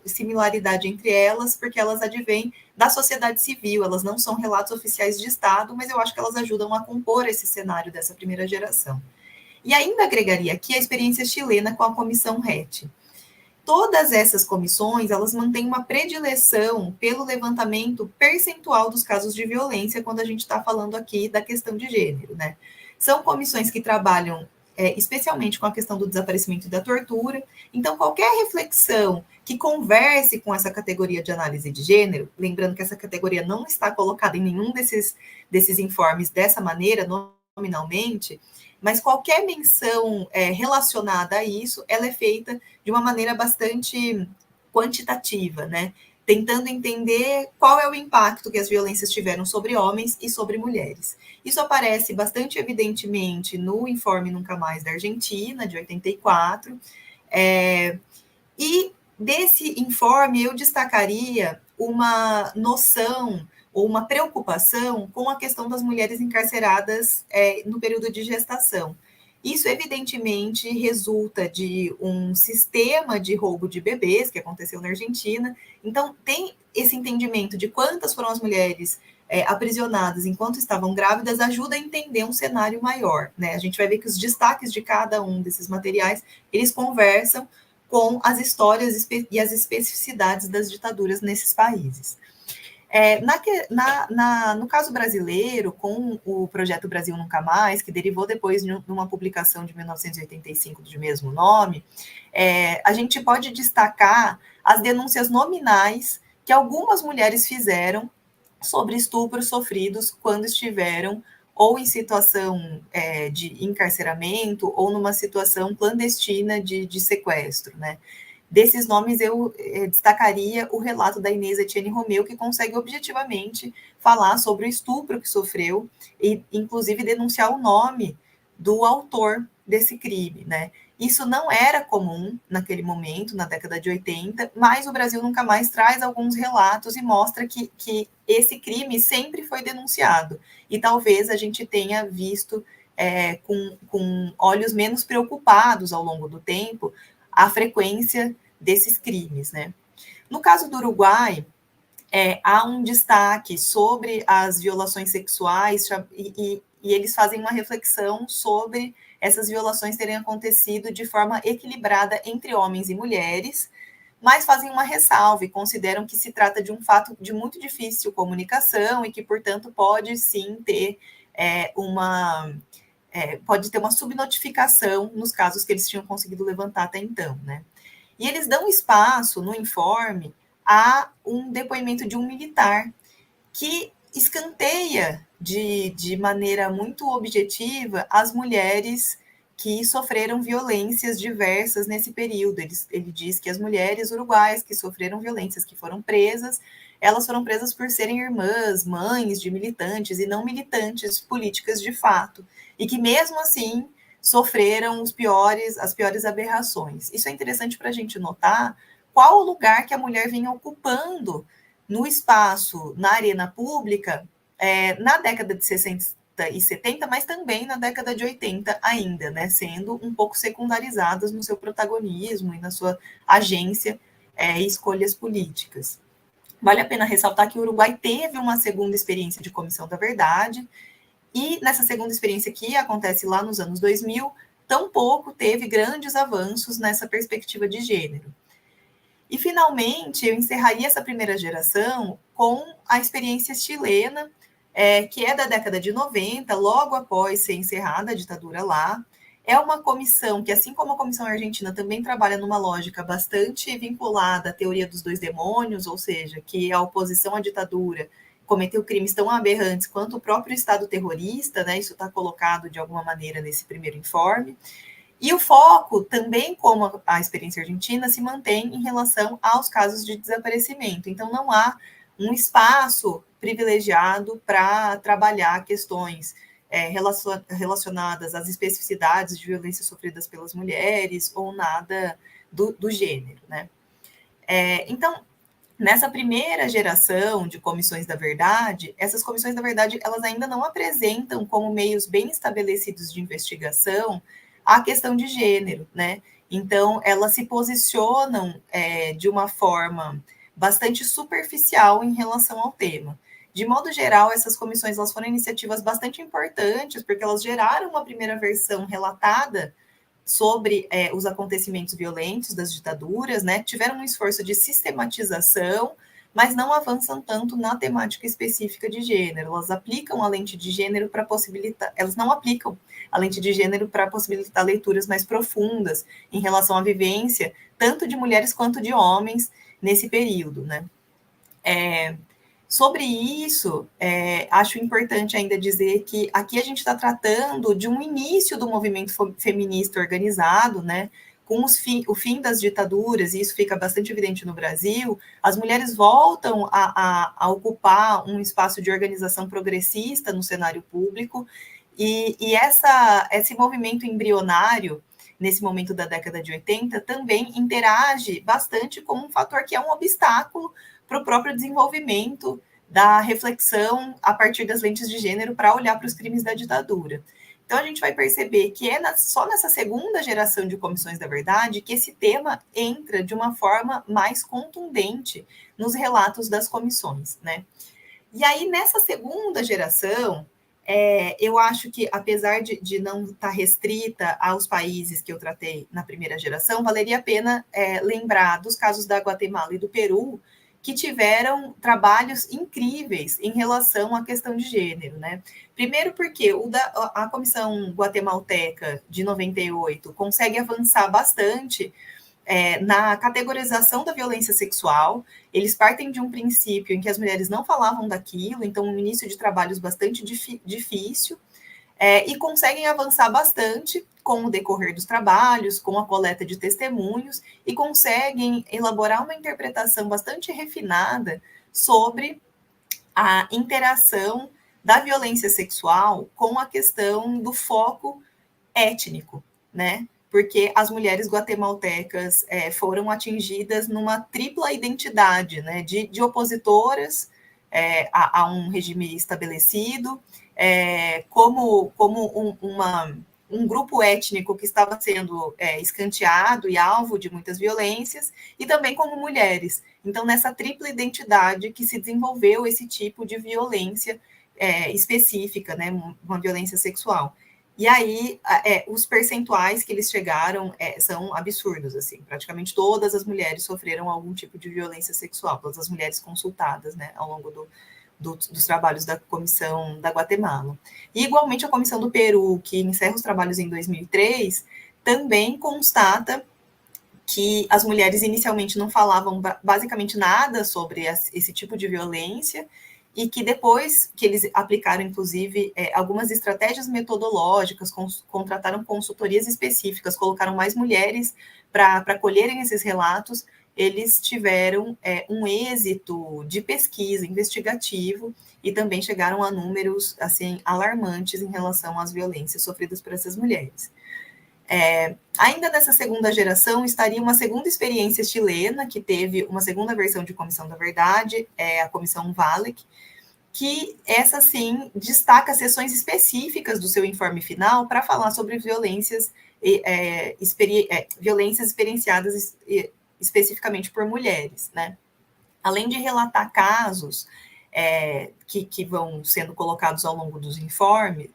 [SPEAKER 3] similaridade entre elas, porque elas advêm da sociedade civil, elas não são relatos oficiais de Estado, mas eu acho que elas ajudam a compor esse cenário dessa primeira geração. E ainda agregaria aqui a experiência chilena com a Comissão RET. Todas essas comissões, elas mantêm uma predileção pelo levantamento percentual dos casos de violência, quando a gente está falando aqui da questão de gênero, né? São comissões que trabalham especialmente com a questão do desaparecimento e da tortura. Então, qualquer reflexão que converse com essa categoria de análise de gênero, lembrando que essa categoria não está colocada em nenhum desses informes dessa maneira, nominalmente, mas qualquer menção relacionada a isso, ela é feita de uma maneira bastante quantitativa, né? Tentando entender qual é o impacto que as violências tiveram sobre homens e sobre mulheres. Isso aparece bastante evidentemente no informe Nunca Mais da Argentina, de 84, e desse informe eu destacaria uma noção ou uma preocupação com a questão das mulheres encarceradas no período de gestação. Isso, evidentemente, resulta de um sistema de roubo de bebês que aconteceu na Argentina. Então, tem esse entendimento de quantas foram as mulheres aprisionadas enquanto estavam grávidas, ajuda a entender um cenário maior, né? A gente vai ver que os destaques de cada um desses materiais, eles conversam com as histórias e as especificidades das ditaduras nesses países. No caso brasileiro, com o projeto Brasil Nunca Mais, que derivou depois de uma publicação de 1985 de mesmo nome, a gente pode destacar as denúncias nominais que algumas mulheres fizeram sobre estupros sofridos quando estiveram ou em situação de encarceramento ou numa situação clandestina de sequestro, né? Desses nomes, eu destacaria o relato da Inês Etienne Romeu, que consegue objetivamente falar sobre o estupro que sofreu e, inclusive, denunciar o nome do autor desse crime, né? Isso não era comum naquele momento, na década de 80, mas o Brasil Nunca Mais traz alguns relatos e mostra que esse crime sempre foi denunciado. E talvez a gente tenha visto com olhos menos preocupados ao longo do tempo a frequência desses crimes, né? No caso do Uruguai, há um destaque sobre as violações sexuais e eles fazem uma reflexão sobre essas violações terem acontecido de forma equilibrada entre homens e mulheres, mas fazem uma ressalva e consideram que se trata de um fato de muito difícil comunicação e que, portanto, pode sim ter pode ter uma subnotificação nos casos que eles tinham conseguido levantar até então, né? E eles dão espaço no informe a um depoimento de um militar que escanteia de maneira muito objetiva as mulheres que sofreram violências diversas nesse período. Ele diz que as mulheres uruguaias que sofreram violências, que foram presas, elas foram presas por serem irmãs, mães de militantes e não militantes políticas de fato, e que mesmo assim sofreram as piores aberrações. Isso é interessante para a gente notar qual o lugar que a mulher vinha ocupando no espaço, na arena pública, na década de 60 e 70, mas também na década de 80 ainda, né, sendo um pouco secundarizadas no seu protagonismo e na sua agência e escolhas políticas. Vale a pena ressaltar que o Uruguai teve uma segunda experiência de Comissão da Verdade, e nessa segunda experiência que acontece lá nos anos 2000, tampouco teve grandes avanços nessa perspectiva de gênero. E, finalmente, eu encerraria essa primeira geração com a experiência chilena, que é da década de 90, logo após ser encerrada a ditadura lá. É uma comissão que, assim como a Comissão Argentina, também trabalha numa lógica bastante vinculada à teoria dos dois demônios, ou seja, que a oposição à ditadura cometeu crimes tão aberrantes quanto o próprio Estado terrorista, né? Isso está colocado de alguma maneira nesse primeiro informe. E o foco, também como a experiência argentina, se mantém em relação aos casos de desaparecimento. Então, não há um espaço privilegiado para trabalhar questões relacionadas às especificidades de violências sofridas pelas mulheres ou nada do gênero, né? Então, nessa primeira geração de comissões da verdade, essas comissões da verdade, elas ainda não apresentam como meios bem estabelecidos de investigação a questão de gênero, né? Então, elas se posicionam de uma forma bastante superficial em relação ao tema. De modo geral, essas comissões elas foram iniciativas bastante importantes, porque elas geraram uma primeira versão relatada sobre os acontecimentos violentos das ditaduras, né? Tiveram um esforço de sistematização, mas não avançam tanto na temática específica de gênero. Elas aplicam a lente de gênero para possibilitar, elas não aplicam a lente de gênero para possibilitar leituras mais profundas em relação à vivência, tanto de mulheres quanto de homens nesse período, né? Sobre isso, acho importante ainda dizer que aqui a gente está tratando de um início do movimento feminista organizado, né? Com o fim das ditaduras, e isso fica bastante evidente no Brasil, as mulheres voltam a ocupar um espaço de organização progressista no cenário público, e esse movimento embrionário, nesse momento da década de 80, também interage bastante com um fator que é um obstáculo para o próprio desenvolvimento da reflexão a partir das lentes de gênero para olhar para os crimes da ditadura. Então, a gente vai perceber que só nessa segunda geração de comissões da verdade que esse tema entra de uma forma mais contundente nos relatos das comissões, né? E aí, nessa segunda geração, eu acho que, apesar de não estar restrita aos países que eu tratei na primeira geração, valeria a pena lembrar dos casos da Guatemala e do Peru, que tiveram trabalhos incríveis em relação à questão de gênero, né? Primeiro porque a Comissão Guatemalteca de 98 consegue avançar bastante na categorização da violência sexual. Eles partem de um princípio em que as mulheres não falavam daquilo, então um início de trabalhos bastante difícil, e conseguem avançar bastante com o decorrer dos trabalhos, com a coleta de testemunhos, e conseguem elaborar uma interpretação bastante refinada sobre a interação da violência sexual com a questão do foco étnico, né? Porque as mulheres guatemaltecas foram atingidas numa tripla identidade, né? De opositoras a um regime estabelecido, como um grupo étnico que estava sendo escanteado e alvo de muitas violências, e também como mulheres. Então, nessa tripla identidade que se desenvolveu esse tipo de violência específica, né, uma violência sexual. E aí, os percentuais que eles chegaram são absurdos, assim, praticamente todas as mulheres sofreram algum tipo de violência sexual, todas as mulheres consultadas, né, ao longo dos trabalhos da Comissão da Guatemala. E, igualmente, a Comissão do Peru, que encerra os trabalhos em 2003, também constata que as mulheres inicialmente não falavam basicamente nada sobre esse tipo de violência, e que depois que eles aplicaram, inclusive, algumas estratégias metodológicas, contrataram consultorias específicas, colocaram mais mulheres para colherem esses relatos, eles tiveram um êxito de pesquisa investigativo e também chegaram a números assim alarmantes em relação às violências sofridas por essas mulheres. Ainda nessa segunda geração, estaria uma segunda experiência chilena, que teve uma segunda versão de Comissão da Verdade, a Comissão Valek, que essa, sim, destaca sessões específicas do seu informe final para falar sobre violências experienciadas especificamente por mulheres, né? Além de relatar casos que vão sendo colocados ao longo do informe,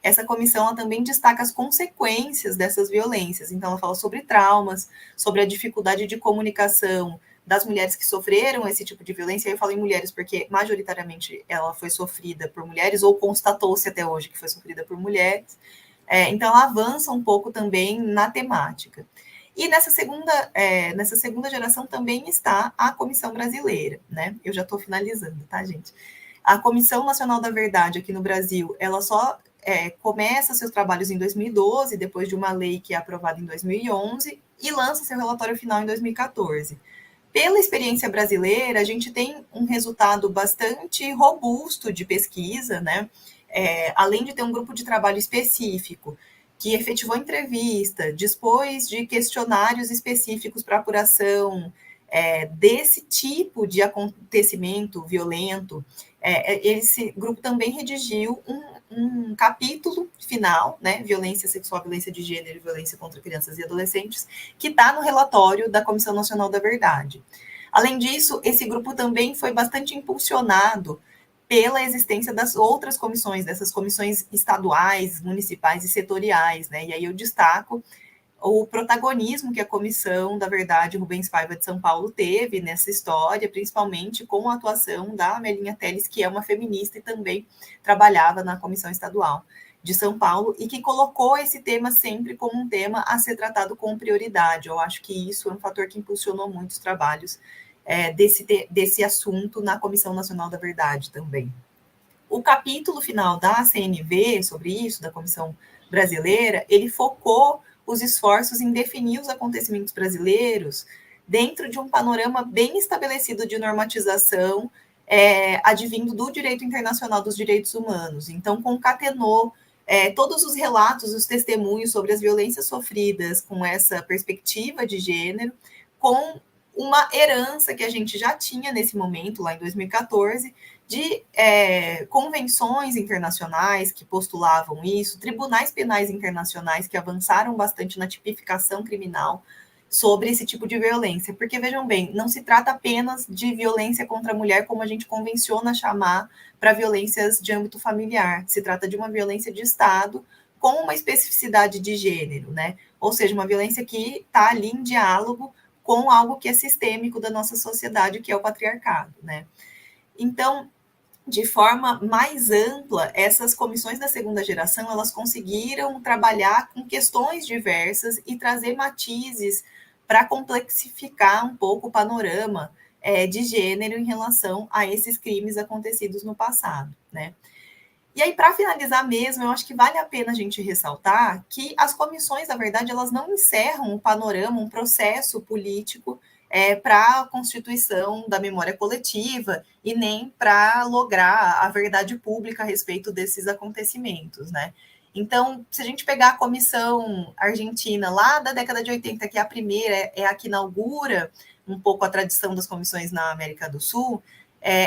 [SPEAKER 3] essa comissão ela também destaca as consequências dessas violências. Então, ela fala sobre traumas, sobre a dificuldade de comunicação das mulheres que sofreram esse tipo de violência. Eu falo em mulheres porque, majoritariamente, ela foi sofrida por mulheres, ou constatou-se até hoje que foi sofrida por mulheres. Então, ela avança um pouco também na temática. E nessa segunda geração também está a Comissão Brasileira, né? Eu já estou finalizando, tá, gente? A Comissão Nacional da Verdade aqui no Brasil, ela só começa seus trabalhos em 2012, depois de uma lei que é aprovada em 2011, e lança seu relatório final em 2014. Pela experiência brasileira, a gente tem um resultado bastante robusto de pesquisa, né? Além de ter um grupo de trabalho específico que efetivou entrevista, dispôs de questionários específicos para apuração desse tipo de acontecimento violento, esse grupo também redigiu um capítulo final, né, violência sexual, violência de gênero e violência contra crianças e adolescentes, que está no relatório da Comissão Nacional da Verdade. Além disso, esse grupo também foi bastante impulsionado pela existência das outras comissões, dessas comissões estaduais, municipais e setoriais, né? E aí eu destaco o protagonismo que a Comissão da Verdade Rubens Paiva de São Paulo teve nessa história, principalmente com a atuação da Amelinha Teles, que é uma feminista e também trabalhava na Comissão Estadual de São Paulo, e que colocou esse tema sempre como um tema a ser tratado com prioridade. Eu acho que isso é um fator que impulsionou muito os trabalhos desse assunto na Comissão Nacional da Verdade também. O capítulo final da CNV sobre isso, da Comissão Brasileira, ele focou os esforços em definir os acontecimentos brasileiros dentro de um panorama bem estabelecido de normatização advindo do direito internacional dos direitos humanos. Então, concatenou todos os relatos, os testemunhos sobre as violências sofridas com essa perspectiva de gênero, com uma herança que a gente já tinha nesse momento, lá em 2014, de convenções internacionais que postulavam isso, tribunais penais internacionais que avançaram bastante na tipificação criminal sobre esse tipo de violência. Porque, vejam bem, não se trata apenas de violência contra a mulher, como a gente convenciona chamar para violências de âmbito familiar. Se trata de uma violência de Estado com uma especificidade de gênero, né? Ou seja, uma violência que está ali em diálogo com algo que é sistêmico da nossa sociedade, que é o patriarcado, né? Então, de forma mais ampla, essas comissões da segunda geração, elas conseguiram trabalhar com questões diversas e trazer matizes para complexificar um pouco o panorama de gênero em relação a esses crimes acontecidos no passado, né? E aí, para finalizar mesmo, eu acho que vale a pena a gente ressaltar que as comissões, na verdade, elas não encerram um panorama, um processo político para a constituição da memória coletiva e nem para lograr a verdade pública a respeito desses acontecimentos, né? Então, se a gente pegar a comissão argentina lá da década de 80, que é a primeira, é a que inaugura um pouco a tradição das comissões na América do Sul,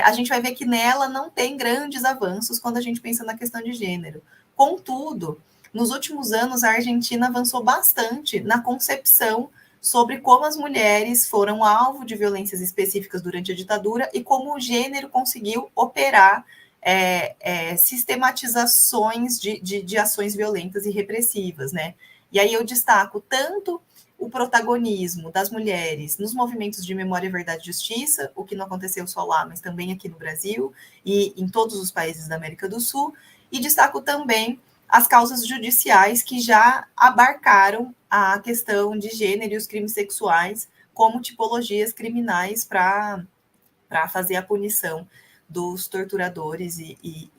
[SPEAKER 3] a gente vai ver que nela não tem grandes avanços quando a gente pensa na questão de gênero. Contudo, nos últimos anos, a Argentina avançou bastante na concepção sobre como as mulheres foram alvo de violências específicas durante a ditadura e como o gênero conseguiu operar sistematizações de ações violentas e repressivas, né? E aí eu destaco tanto o protagonismo das mulheres nos movimentos de memória, verdade e justiça, o que não aconteceu só lá, mas também aqui no Brasil e em todos os países da América do Sul, e destaco também as causas judiciais que já abarcaram a questão de gênero e os crimes sexuais como tipologias criminais para fazer a punição dos torturadores e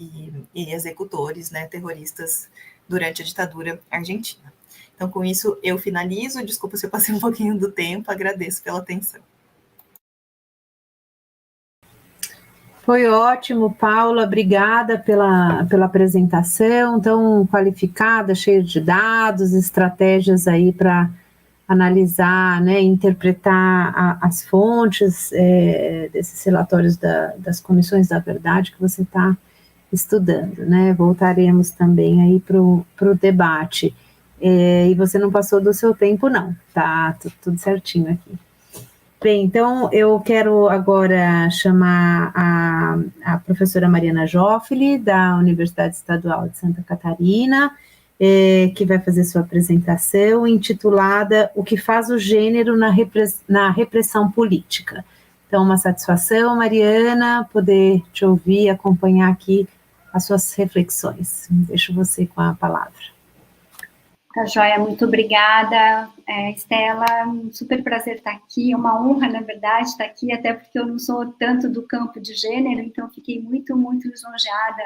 [SPEAKER 3] executores, né, terroristas durante a ditadura argentina. Então, com isso, eu finalizo. Desculpa se eu passei um pouquinho do tempo, agradeço pela atenção.
[SPEAKER 1] Foi ótimo, Paula, obrigada pela apresentação tão qualificada, cheia de dados, estratégias aí para analisar, né, interpretar as fontes desses relatórios das comissões da verdade que você está estudando, né? Voltaremos também aí para o debate. E você não passou do seu tempo, não, tá tudo certinho aqui. Bem, então eu quero agora chamar a professora Mariana Joffeli, da Universidade Estadual de Santa Catarina, que vai fazer sua apresentação, intitulada O que faz o gênero na repressão política. Então, uma satisfação, Mariana, poder te ouvir e acompanhar aqui as suas reflexões. Deixo você com a palavra.
[SPEAKER 4] Tá joia, muito obrigada, Estela, um super prazer estar aqui, uma honra, na verdade, estar aqui, até porque eu não sou tanto do campo de gênero, então fiquei muito, muito lisonjeada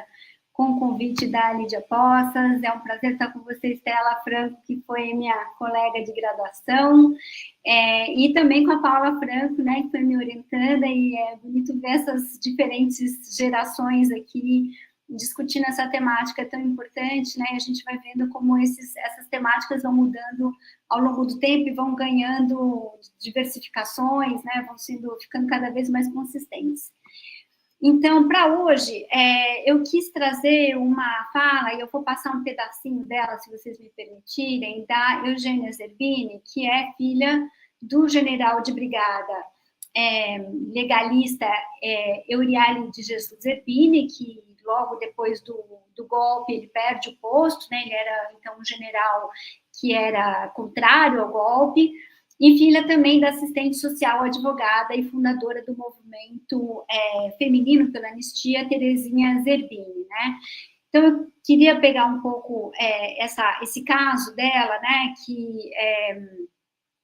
[SPEAKER 4] com o convite da Lídia Poças. É um prazer estar com você, Estela Franco, que foi minha colega de graduação, e também com a Paula Franco, né, que foi me orientando, e é bonito ver essas diferentes gerações aqui, discutindo essa temática tão importante, né? A gente vai vendo como essas temáticas vão mudando ao longo do tempo e vão ganhando diversificações, né? Vão ficando cada vez mais consistentes. Então, para hoje, eu quis trazer uma fala, e eu vou passar um pedacinho dela, se vocês me permitirem, da Eugênia Zerbini, que é filha do general de brigada legalista Euriali de Jesus Zerbini, que logo depois do golpe ele perde o posto, né? Ele era então um general que era contrário ao golpe, e filha também da assistente social, advogada e fundadora do movimento feminino pela anistia, Terezinha Zerbini, né? Então eu queria pegar um pouco esse caso dela, né? Que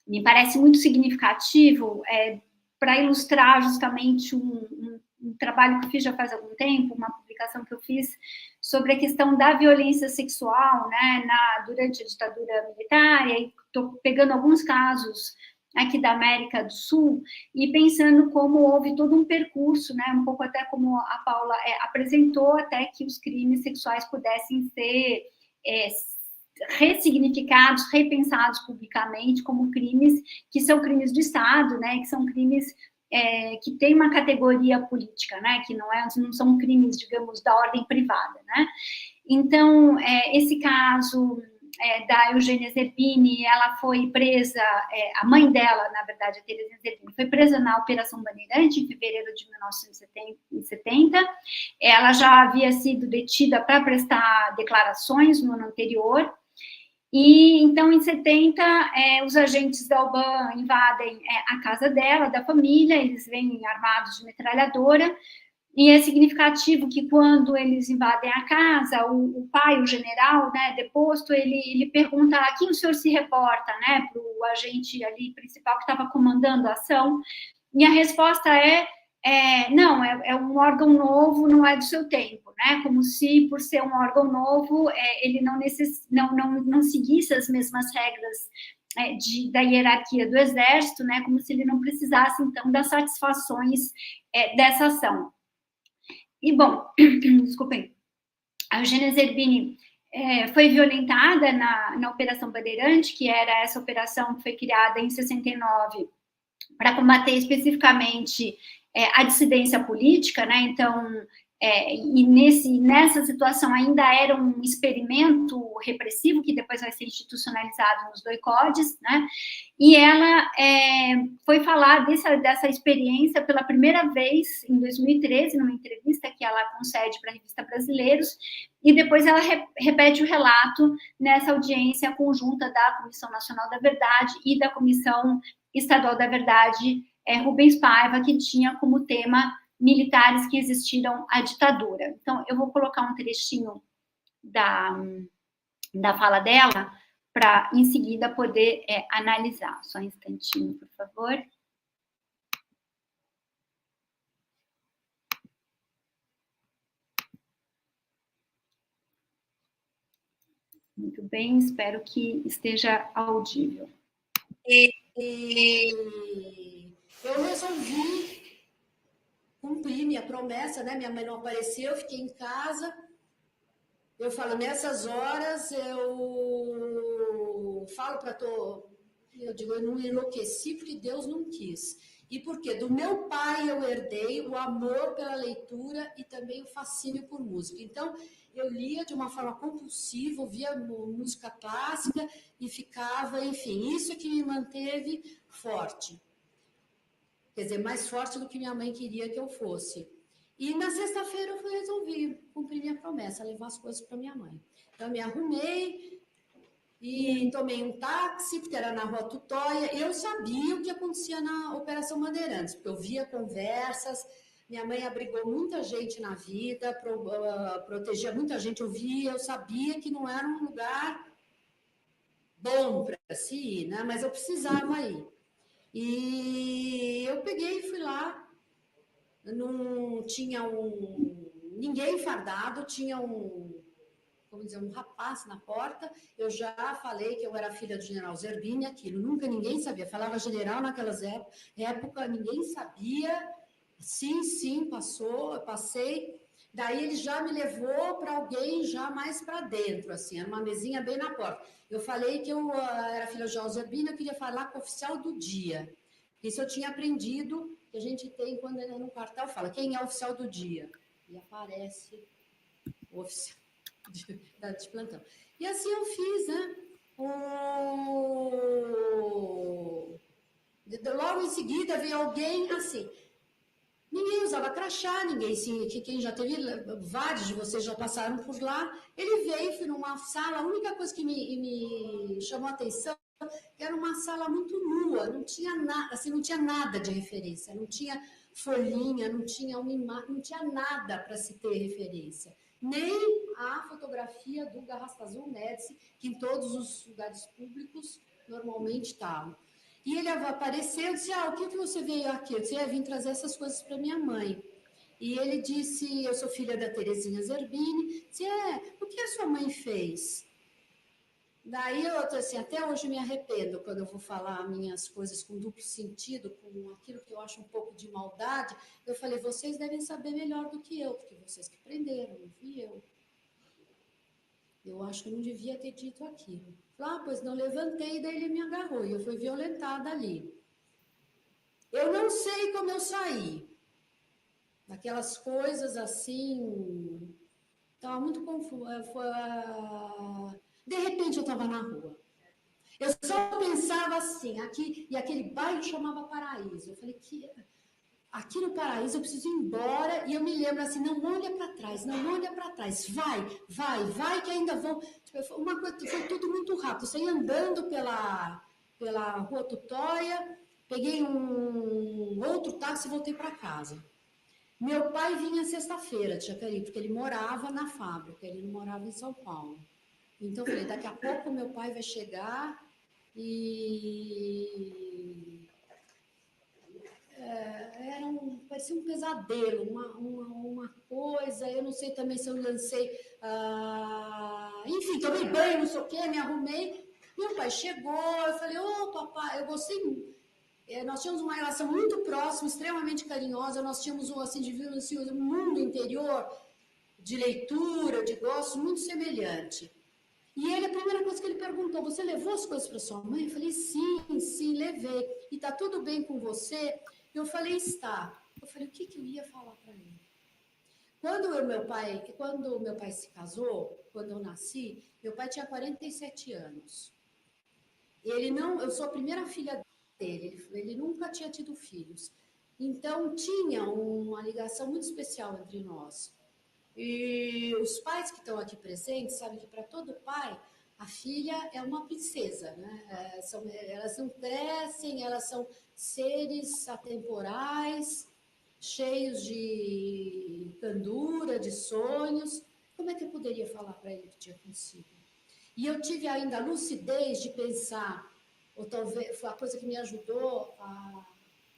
[SPEAKER 4] me parece muito significativo para ilustrar justamente um trabalho que eu fiz já faz algum tempo, uma publicação que eu fiz sobre a questão da violência sexual, né, durante a ditadura militar, e aí estou pegando alguns casos aqui da América do Sul e pensando como houve todo um percurso, né, um pouco até como a Paula apresentou, até que os crimes sexuais pudessem ser ressignificados, repensados publicamente como crimes que são crimes do Estado, né, que são crimes que têm uma categoria política, né, que não são crimes, digamos, da ordem privada, né. Então, esse caso da Eugênia Zerbini, ela foi presa, a mãe dela, na verdade, a Terezinha Zerbini, foi presa na Operação Bandeirante, em fevereiro de 1970. Ela já havia sido detida para prestar declarações no ano anterior. E, então, em 70, os agentes da UBAN invadem a casa dela, da família, eles vêm armados de metralhadora, e é significativo que quando eles invadem a casa, o pai, o general, né, deposto, ele pergunta a quem o senhor se reporta, né, para o agente ali principal que estava comandando a ação, e a resposta não, é um órgão novo, não é do seu tempo, né? Como se, por ser um órgão novo, ele não seguisse as mesmas regras da hierarquia do Exército, né? Como se ele não precisasse, então, das satisfações dessa ação. E, bom, desculpem, a Eugênia Zerbini foi violentada na Operação Bandeirante, que era essa operação que foi criada em 69 para combater especificamente a dissidência política, né? Então, e nessa situação ainda era um experimento repressivo, que depois vai ser institucionalizado nos doicodes, né? E ela foi falar dessa experiência pela primeira vez em 2013, numa entrevista que ela concede para a revista Brasileiros, e depois ela repete o relato nessa audiência conjunta da Comissão Nacional da Verdade e da Comissão Estadual da Verdade, Rubens Paiva, que tinha como tema militares que existiram à ditadura. Então, eu vou colocar um trechinho da fala dela para, em seguida, poder analisar. Só um instantinho, por favor. Muito bem, espero que esteja audível.
[SPEAKER 5] Eu resolvi cumprir minha promessa, né? Minha mãe não apareceu, eu fiquei em casa. Eu falo, nessas horas, eu falo para eu digo, eu não enlouqueci porque Deus não quis. E por quê? Do meu pai eu herdei o amor pela leitura e também o fascínio por música. Então, eu lia de uma forma compulsiva, ouvia música clássica e ficava, enfim, isso é que me manteve forte. Quer dizer, mais forte do que minha mãe queria que eu fosse. E na sexta-feira eu resolvi cumprir minha promessa, levar as coisas para minha mãe. Então, eu me arrumei e tomei um táxi, porque era na Rua Tutóia. Eu sabia o que acontecia na Operação Bandeirantes, porque eu via conversas. Minha mãe abrigou muita gente na vida, protegia muita gente. Eu sabia que não era um lugar bom para se ir, né? Mas eu precisava ir. E eu peguei e fui lá. Não tinha ninguém fardado, tinha um rapaz na porta. Eu já falei que eu era filha do general Zerbini, aquilo, nunca ninguém sabia. Falava general naquelas épocas, ninguém sabia. Sim, passou, eu passei. Daí ele já me levou para alguém já mais para dentro, assim, era uma mesinha bem na porta. Eu falei que eu era filha do general Zerbini, eu queria falar com o oficial do dia. Isso eu tinha aprendido, que a gente tem quando no quartel fala, quem é o oficial do dia? E aparece o oficial de plantão. E assim eu fiz, né? Logo em seguida veio alguém assim. Ninguém usava crachá, quem já teve, vários de vocês já passaram por lá. Ele veio, fui numa sala, a única coisa que me chamou a atenção era uma sala muito nua, não tinha nada, assim, não tinha nada de referência, não tinha folhinha, não tinha não tinha nada para se ter referência. Nem a fotografia do Garrastazu Médici, que em todos os lugares públicos normalmente estavam. E ele apareceu e disse, o que você veio aqui? Eu disse, vim trazer essas coisas para minha mãe. E ele disse, eu sou filha da Terezinha Zerbini. Disse, o que a sua mãe fez? Daí eu, assim, até hoje me arrependo quando eu vou falar minhas coisas com duplo sentido, com aquilo que eu acho um pouco de maldade. Eu falei, vocês devem saber melhor do que eu, porque vocês que prenderam, não fui eu. Eu acho que eu não devia ter dito aquilo. Pois não, levantei, daí ele me agarrou e eu fui violentada ali. Eu não sei como eu saí. Aquelas coisas assim, estava muito confusa. De repente eu estava na rua. Eu só pensava assim, e aquele bairro chamava Paraíso. Eu falei, aqui no Paraíso eu preciso ir embora. E eu me lembro assim, não olha para trás, vai, que ainda vão. Uma coisa, foi tudo muito rápido. Eu saí andando pela Rua Tutóia, peguei um outro táxi e voltei para casa. Meu pai vinha sexta-feira de Jacareí, porque ele morava na fábrica, ele não morava em São Paulo. Então, eu falei, daqui a pouco meu pai vai chegar e... parecia um pesadelo, uma coisa, eu não sei também se eu lancei... enfim, tomei banho, não sei o quê, me arrumei. Meu pai chegou, eu falei, papai, eu gostei muito. Nós tínhamos uma relação muito próxima, extremamente carinhosa, nós tínhamos um mundo interior de leitura, de gosto, muito semelhante. E ele, a primeira coisa que ele perguntou, você levou as coisas para sua mãe? Eu falei, sim, levei. E está tudo bem com você? Eu falei, está. Eu falei, o que eu ia falar para ele? Quando meu pai se casou, quando eu nasci, meu pai tinha 47 anos. Eu sou a primeira filha dele, ele nunca tinha tido filhos. Então, tinha uma ligação muito especial entre nós. E os pais que estão aqui presentes sabem que para todo pai, a filha é uma princesa, né? Elas não crescem, elas são seres atemporais, cheios de candura, de sonhos. Como é que eu poderia falar para ele o que tinha acontecido? E eu tive ainda a lucidez de pensar, ou talvez foi a coisa que me ajudou a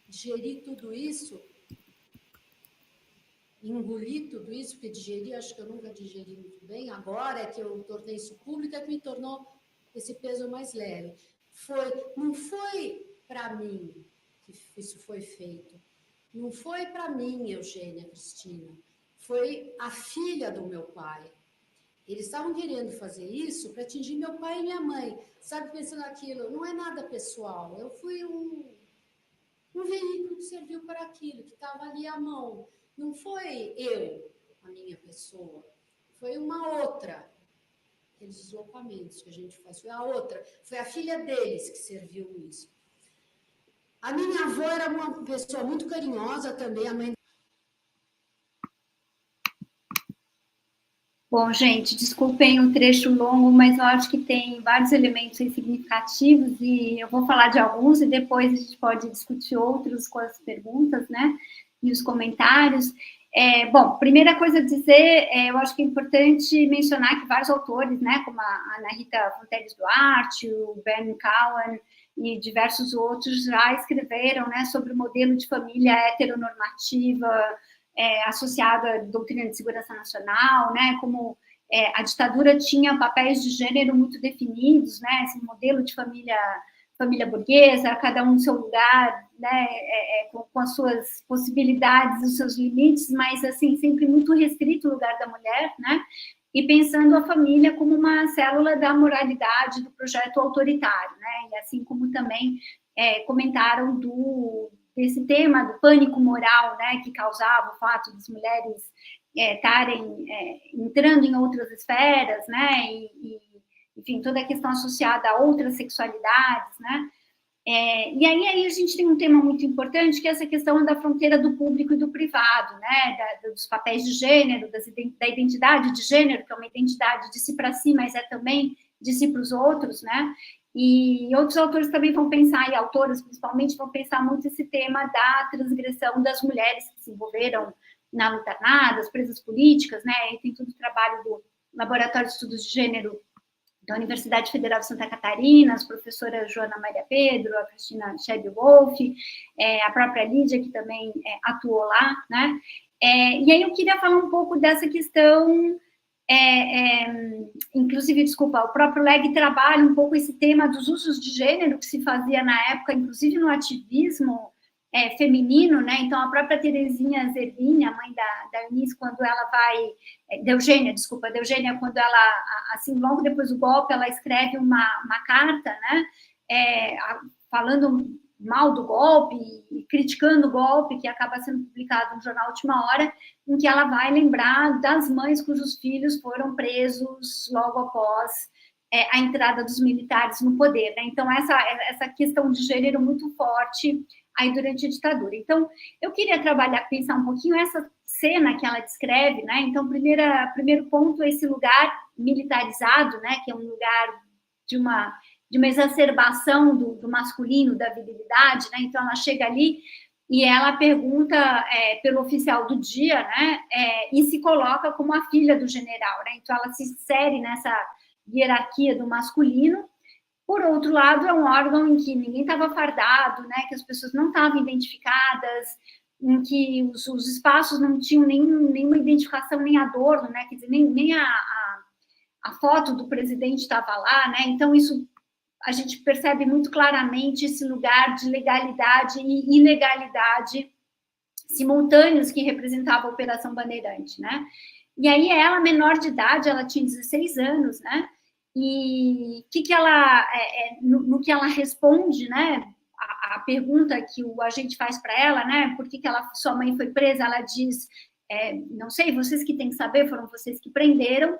[SPEAKER 5] digerir tudo isso, engolir tudo isso, porque digerir, acho que eu nunca digeri muito bem. Agora é que eu tornei isso público, é que me tornou esse peso mais leve. Não foi para mim que isso foi feito. Não foi para mim, Eugênia Cristina. Foi a filha do meu pai. Eles estavam querendo fazer isso para atingir meu pai e minha mãe. Sabe, pensando aquilo, não é nada pessoal. Eu fui um veículo que serviu para aquilo, que estava ali à mão. Não foi eu, a minha pessoa. Foi uma outra. Aqueles deslocamentos que a gente faz. Foi a outra. Foi a filha deles que serviu isso. A minha avó era uma pessoa muito carinhosa também, a mãe.
[SPEAKER 4] Bom, gente, desculpem o trecho longo, mas eu acho que tem vários elementos significativos e eu vou falar de alguns e depois a gente pode discutir outros com as perguntas, né, e os comentários. Bom, primeira coisa a dizer, eu acho que é importante mencionar que vários autores, né, como a Ana Rita Fonteles Duarte, o Ben Cowan e diversos outros já escreveram, né, sobre o modelo de família heteronormativa, associada à doutrina de segurança nacional, né, como a ditadura tinha papéis de gênero muito definidos, né, esse modelo de família burguesa, cada um no seu lugar, né, com as suas possibilidades, os seus limites, mas assim sempre muito restrito o lugar da mulher, né, e pensando a família como uma célula da moralidade do projeto autoritário, né, e assim como também comentaram desse tema do pânico moral, né, que causava o fato das mulheres estarem entrando em outras esferas, né, enfim, toda a questão associada a outras sexualidades, né, e aí a gente tem um tema muito importante, que é essa questão da fronteira do público e do privado, né, dos papéis de gênero, da identidade de gênero, que é uma identidade de si para si, mas é também de si para os outros, né, e outros autores também vão pensar, e autoras principalmente, vão pensar muito esse tema da transgressão das mulheres que se envolveram na luta armada, as presas políticas, né, e tem todo o trabalho do Laboratório de Estudos de Gênero da Universidade Federal de Santa Catarina, as professoras Joana Maria Pedro, a Cristina Shelby Wolf, a própria Lídia, que também atuou lá, né, e aí eu queria falar um pouco dessa questão. Inclusive, desculpa, o próprio LEG trabalha um pouco esse tema dos usos de gênero que se fazia na época, inclusive no ativismo feminino, né? Então, a própria Terezinha Zerbini, a mãe da Eunice, quando ela vai... da Eugênia, quando ela, assim, logo depois do golpe, ela escreve uma carta, né? Falando mal do golpe e criticando o golpe, que acaba sendo publicado no jornal Última Hora, em que ela vai lembrar das mães cujos filhos foram presos logo após a entrada dos militares no poder, né? Então, essa questão de gênero muito forte aí durante a ditadura. Então, eu queria pensar um pouquinho essa cena que ela descreve, né? Então, primeiro ponto, esse lugar militarizado, né? Que é um lugar de uma exacerbação do masculino, da virilidade, né? Então, ela chega ali e ela pergunta pelo oficial do dia, né? E se coloca como a filha do general, né? Então, ela se insere nessa hierarquia do masculino. Por outro lado, é um órgão em que ninguém estava fardado, né? Que as pessoas não estavam identificadas, em que os espaços não tinham nenhuma identificação, nem adorno, né? Quer dizer, nem a foto do presidente estava lá, né? Então, isso a gente percebe muito claramente esse lugar de legalidade e ilegalidade simultâneos que representava a Operação Bandeirante, né? E aí ela, menor de idade, ela tinha 16 anos, né? E no que ela responde, né? A pergunta que o agente faz para ela, né? Por que sua mãe foi presa? Ela diz: não sei, vocês que têm que saber, foram vocês que prenderam,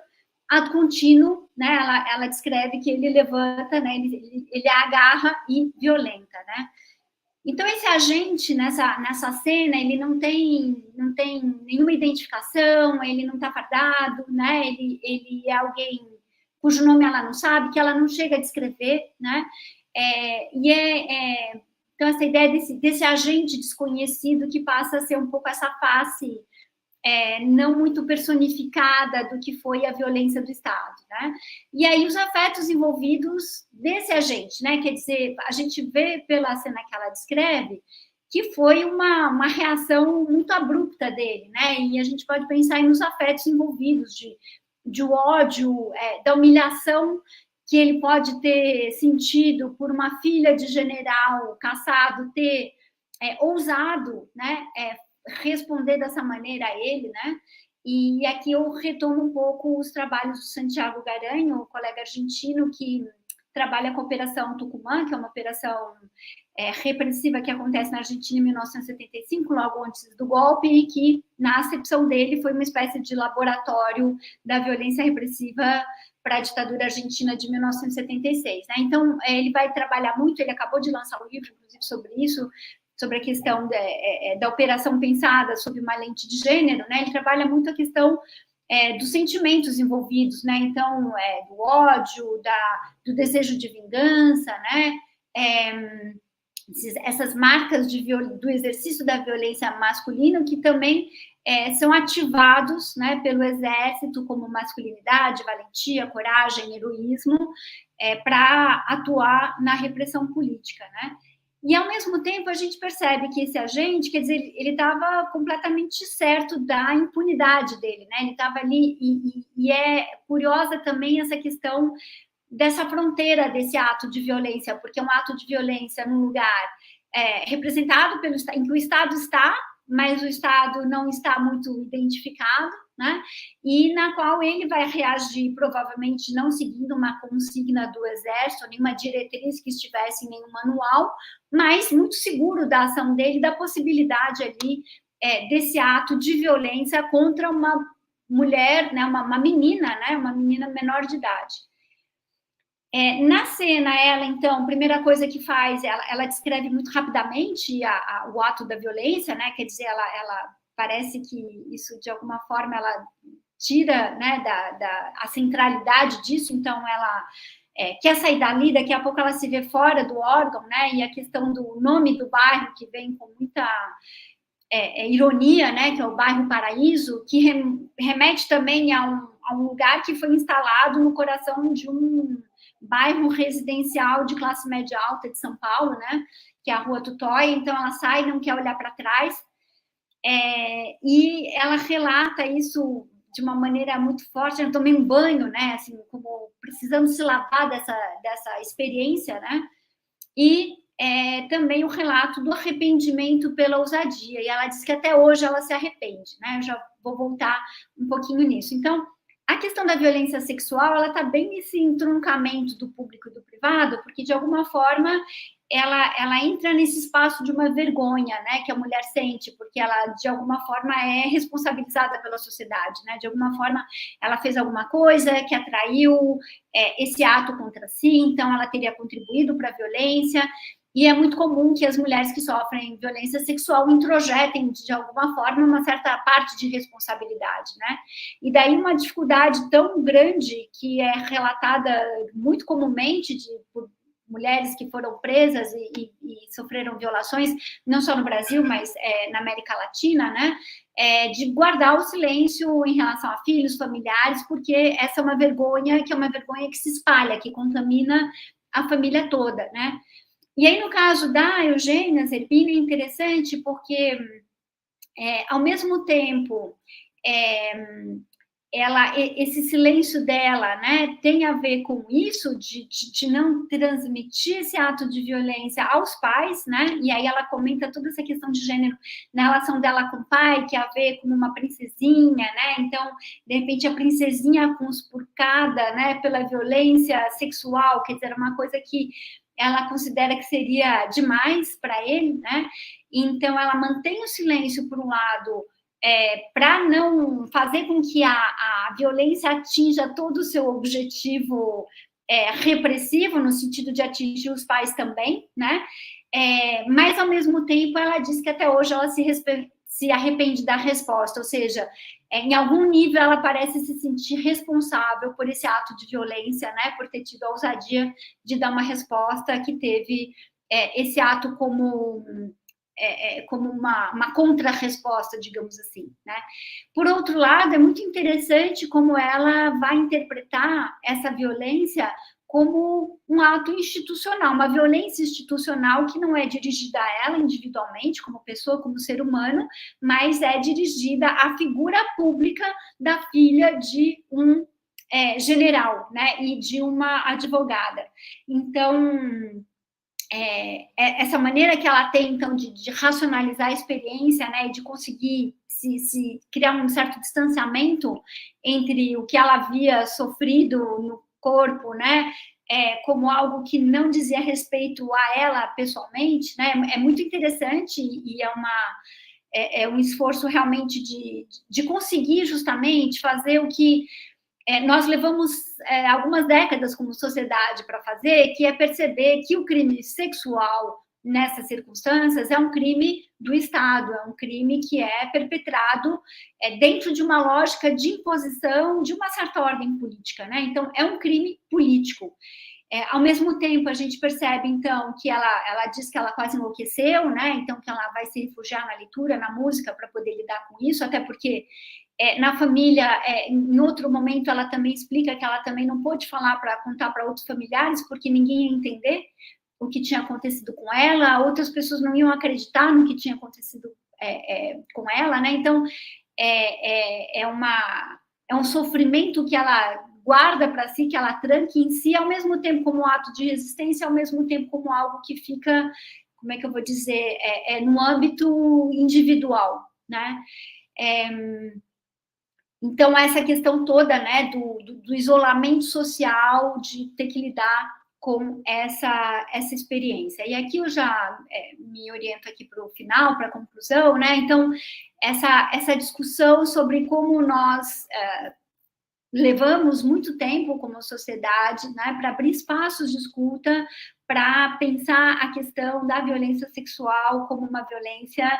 [SPEAKER 4] ato contínuo, né? Ela descreve que ele levanta, né? Ele agarra e violenta, né? Então, esse agente, nessa cena, ele não tem nenhuma identificação, ele não está fardado, né? Ele é alguém cujo nome ela não sabe, que ela não chega a descrever, né? Então, essa ideia desse agente desconhecido que passa a ser um pouco essa face não muito personificada do que foi a violência do Estado, né? E aí os afetos envolvidos desse agente, né? Quer dizer, a gente vê pela cena que ela descreve que foi uma reação muito abrupta dele, né? E a gente pode pensar nos afetos envolvidos de ódio, da humilhação que ele pode ter sentido por uma filha de general caçado ter ousado, né? Responder dessa maneira a ele, né? E aqui eu retomo um pouco os trabalhos do Santiago Garanho, o colega argentino que trabalha com a Operação Tucumã, que é uma operação repressiva que acontece na Argentina em 1975, logo antes do golpe, e que, na acepção dele, foi uma espécie de laboratório da violência repressiva para a ditadura argentina de 1976. Né? Então, ele vai trabalhar muito, ele acabou de lançar um livro, inclusive, sobre isso, sobre a questão da operação pensada sob uma lente de gênero, né? Ele trabalha muito a questão dos sentimentos envolvidos, né? Então, do ódio, do desejo de vingança, né? Essas marcas do exercício da violência masculina que também são ativados, né, pelo exército como masculinidade, valentia, coragem, heroísmo, para atuar na repressão política, né? E, ao mesmo tempo, a gente percebe que esse agente, quer dizer, ele estava completamente certo da impunidade dele, né? Ele estava ali, e é curiosa também essa questão dessa fronteira desse ato de violência, porque é um ato de violência num lugar representado pelo em que o Estado está, mas o Estado não está muito identificado, né? E na qual ele vai reagir, provavelmente não seguindo uma consigna do Exército, nenhuma diretriz que estivesse em nenhum manual, mas muito seguro da ação dele, da possibilidade ali desse ato de violência contra uma mulher, né, uma menina, né, uma menina menor de idade. Na cena, ela, então, a primeira coisa que faz, ela descreve muito rapidamente o ato da violência, né? Quer dizer, ela parece que isso, de alguma forma, ela tira, né, a centralidade disso, então ela quer sair dali, daqui a pouco ela se vê fora do órgão, né? E a questão do nome do bairro, que vem com muita ironia, né? Que é o bairro Paraíso, que remete também a um lugar que foi instalado no coração de um bairro residencial de classe média alta de São Paulo, né? Que é a Rua Tutóia. Então, ela sai, não quer olhar para trás. E ela relata isso de uma maneira muito forte. Eu tomei um banho, né? Assim, como precisando se lavar dessa experiência, né? E também o relato do arrependimento pela ousadia. E ela diz que até hoje ela se arrepende, né? Eu já vou voltar um pouquinho nisso. Então, a questão da violência sexual, ela está bem nesse entroncamento do público e do privado, porque, de alguma forma, ela entra nesse espaço de uma vergonha, né, que a mulher sente, porque ela, de alguma forma, é responsabilizada pela sociedade, né, de alguma forma, ela fez alguma coisa que atraiu esse ato contra si, então ela teria contribuído para a violência. E é muito comum que as mulheres que sofrem violência sexual introjetem, de alguma forma, uma certa parte de responsabilidade, né? E daí uma dificuldade tão grande que é relatada muito comumente por mulheres que foram presas e sofreram violações, não só no Brasil, mas na América Latina, né? De guardar o silêncio em relação a filhos, familiares, porque essa é uma vergonha que se espalha, que contamina a família toda, né? E aí, no caso da Eugênia Zerbini, é interessante porque, ao mesmo tempo, esse silêncio dela, né, tem a ver com isso, de não transmitir esse ato de violência aos pais, né, e aí ela comenta toda essa questão de gênero na relação dela com o pai, que a vê como uma princesinha, né, então, de repente, a princesinha conspurcada, né, pela violência sexual, quer dizer, uma coisa que ela considera que seria demais para ele, né? Então, ela mantém o silêncio, por um lado, para não fazer com que a violência atinja todo o seu objetivo repressivo, no sentido de atingir os pais também, né? Mas, ao mesmo tempo, ela diz que até hoje ela se arrepende da resposta, ou seja, em algum nível ela parece se sentir responsável por esse ato de violência, né? Por ter tido a ousadia de dar uma resposta que teve esse ato como uma contra-resposta, digamos assim, né? Por outro lado, é muito interessante como ela vai interpretar essa violência como um ato institucional, uma violência institucional que não é dirigida a ela individualmente, como pessoa, como ser humano, mas é dirigida à figura pública da filha de um general, né, e de uma advogada. Então, essa maneira que ela tem, então, de racionalizar a experiência, né, e de conseguir se criar um certo distanciamento entre o que ela havia sofrido no corpo, né, como algo que não dizia respeito a ela pessoalmente, né, é muito interessante e é um esforço realmente de conseguir justamente fazer o que nós levamos algumas décadas como sociedade para fazer, que é perceber que o crime sexual nessas circunstâncias é um crime do Estado, é um crime que é perpetrado dentro de uma lógica de imposição de uma certa ordem política, né? Então, é um crime político. Ao mesmo tempo, a gente percebe, então, que ela diz que ela quase enlouqueceu, né? Então, que ela vai se refugiar na leitura, na música, para poder lidar com isso, até porque na família, em outro momento, ela também explica que ela também não pôde falar para contar para outros familiares, porque ninguém ia entender o que tinha acontecido com ela, outras pessoas não iam acreditar no que tinha acontecido com ela, né? Então, é um sofrimento que ela guarda para si, que ela tranca em si, ao mesmo tempo como um ato de resistência, ao mesmo tempo como algo que fica, como é que eu vou dizer, no âmbito individual, né? Então, essa questão toda, né, do isolamento social, de ter que lidar com essa experiência. E aqui eu já me oriento aqui para o final, para a conclusão, né? Então, essa discussão sobre como nós levamos muito tempo como sociedade, né, para abrir espaços de escuta, para pensar a questão da violência sexual como uma violência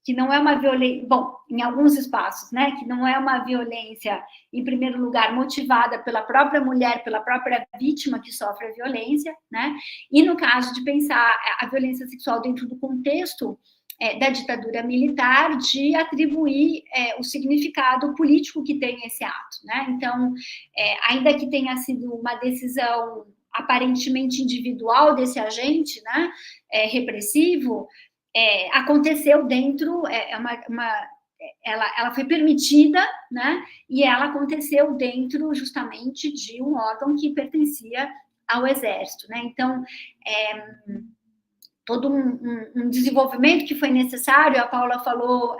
[SPEAKER 4] que não é uma violência, bom, em alguns espaços, né, que não é uma violência, em primeiro lugar, motivada pela própria mulher, pela própria vítima que sofre a violência, né, e no caso de pensar a violência sexual dentro do contexto da ditadura militar, de atribuir o significado político que tem esse ato, né, então, ainda que tenha sido uma decisão aparentemente individual desse agente, né, repressivo, aconteceu dentro, ela foi permitida, né, e ela aconteceu dentro justamente de um órgão que pertencia ao Exército, né, então, todo um desenvolvimento que foi necessário, a Paula falou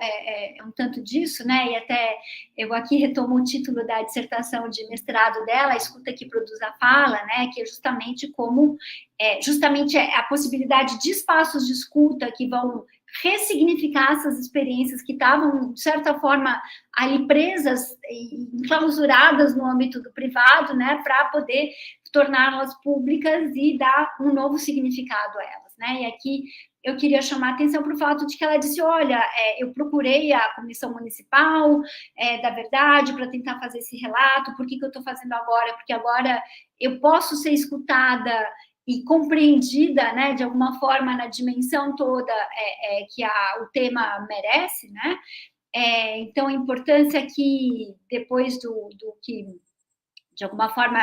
[SPEAKER 4] um tanto disso, né, e até eu aqui retomo o título da dissertação de mestrado dela, A Escuta que Produz a Fala, né, que é justamente como, a possibilidade de espaços de escuta que vão ressignificar essas experiências que estavam, de certa forma, ali presas e enclausuradas no âmbito do privado, né, para poder torná-las públicas e dar um novo significado a elas, né, e aqui eu queria chamar a atenção para o fato de que ela disse, olha, eu procurei a Comissão Municipal da Verdade para tentar fazer esse relato, por que eu estou fazendo agora? Porque agora eu posso ser escutada e compreendida, né, de alguma forma, na dimensão toda que o tema merece, né, então a importância que, depois do que, de alguma forma,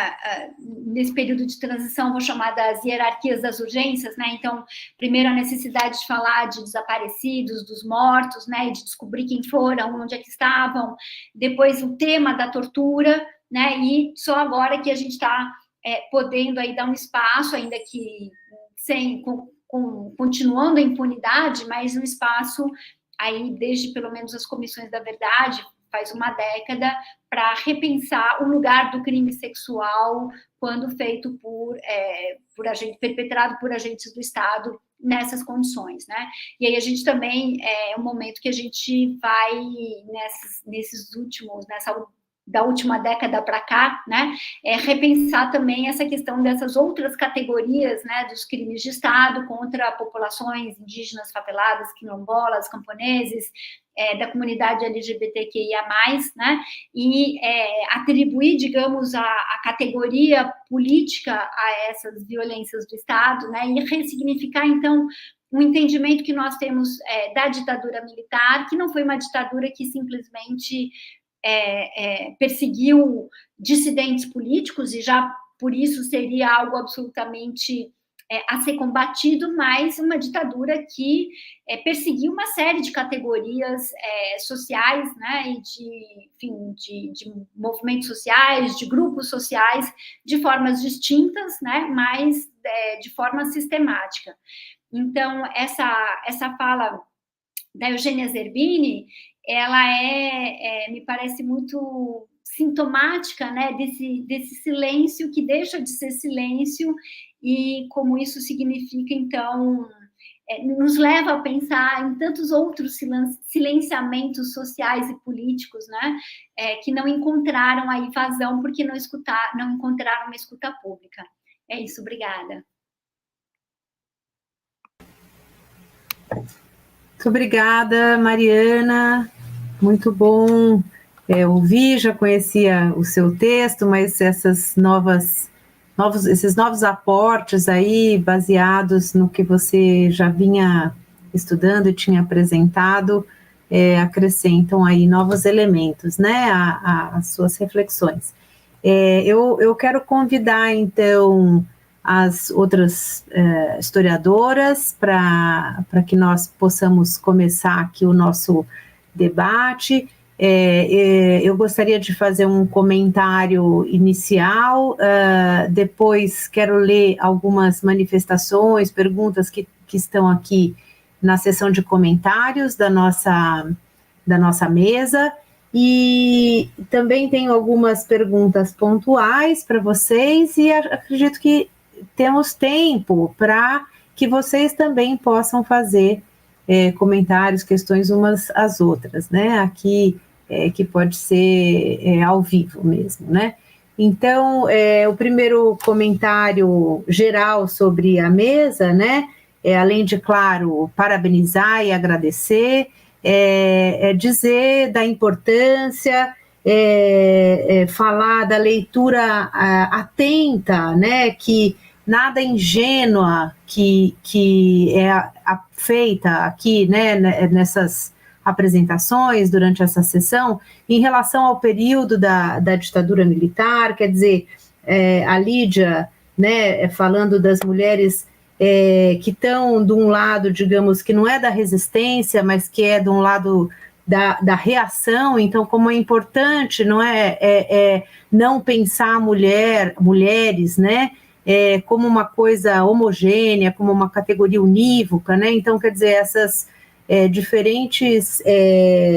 [SPEAKER 4] nesse período de transição, vou chamar das hierarquias das urgências, né, então, primeiro a necessidade de falar de desaparecidos, dos mortos, né, de descobrir quem foram, onde é que estavam, depois o tema da tortura, né, e só agora que a gente está podendo aí dar um espaço, ainda que continuando a impunidade, mas um espaço aí desde pelo menos as comissões da verdade, faz uma década, para repensar o lugar do crime sexual quando feito perpetrado por agentes do Estado nessas condições, né? E aí a gente também, é um momento que a gente vai, da última década para cá, né, repensar também essa questão dessas outras categorias, né, dos crimes de Estado contra populações indígenas, faveladas, quilombolas, camponeses, da comunidade LGBTQIA+, né, e atribuir, digamos, a categoria política a essas violências do Estado, né, e ressignificar, então, um entendimento que nós temos da ditadura militar, que não foi uma ditadura que simplesmente perseguiu dissidentes políticos, e já por isso seria algo absolutamente a ser combatido, mas uma ditadura que perseguiu uma série de categorias sociais, né, e de movimentos sociais, de grupos sociais, de formas distintas, né, mas de forma sistemática. Então, essa fala da Eugênia Zerbini, ela me parece muito sintomática, né, desse silêncio que deixa de ser silêncio, e como isso significa, então, nos leva a pensar em tantos outros silenciamentos sociais e políticos, né, que não encontraram aí vazão porque não encontraram uma escuta pública. É isso, obrigada.
[SPEAKER 1] Muito obrigada, Mariana. Muito bom ouvir, já conhecia o seu texto, mas esses novos aportes aí, baseados no que você já vinha estudando e tinha apresentado, acrescentam aí novos elementos, né, às suas reflexões. Eu quero convidar, então, as outras historiadoras para que nós possamos começar aqui o nosso debate. Eu gostaria de fazer um comentário inicial, depois quero ler algumas manifestações, perguntas que estão aqui na seção de comentários da nossa mesa, e também tenho algumas perguntas pontuais para vocês, e acredito que temos tempo para que vocês também possam fazer comentários, questões umas às outras, né? Aqui, que pode ser ao vivo mesmo, né? Então, o primeiro comentário geral sobre a mesa, né? Além de, claro, parabenizar e agradecer, dizer da importância, falar da leitura atenta, né? Que nada ingênua que é feita aqui, né, nessas apresentações durante essa sessão, em relação ao período da ditadura militar, quer dizer, a Lídia, né, falando das mulheres que estão de um lado, digamos, que não é da resistência, mas que é de um lado da reação. Então, como é importante, não não pensar mulheres, né, como uma coisa homogênea, como uma categoria unívoca, né? Então, quer dizer,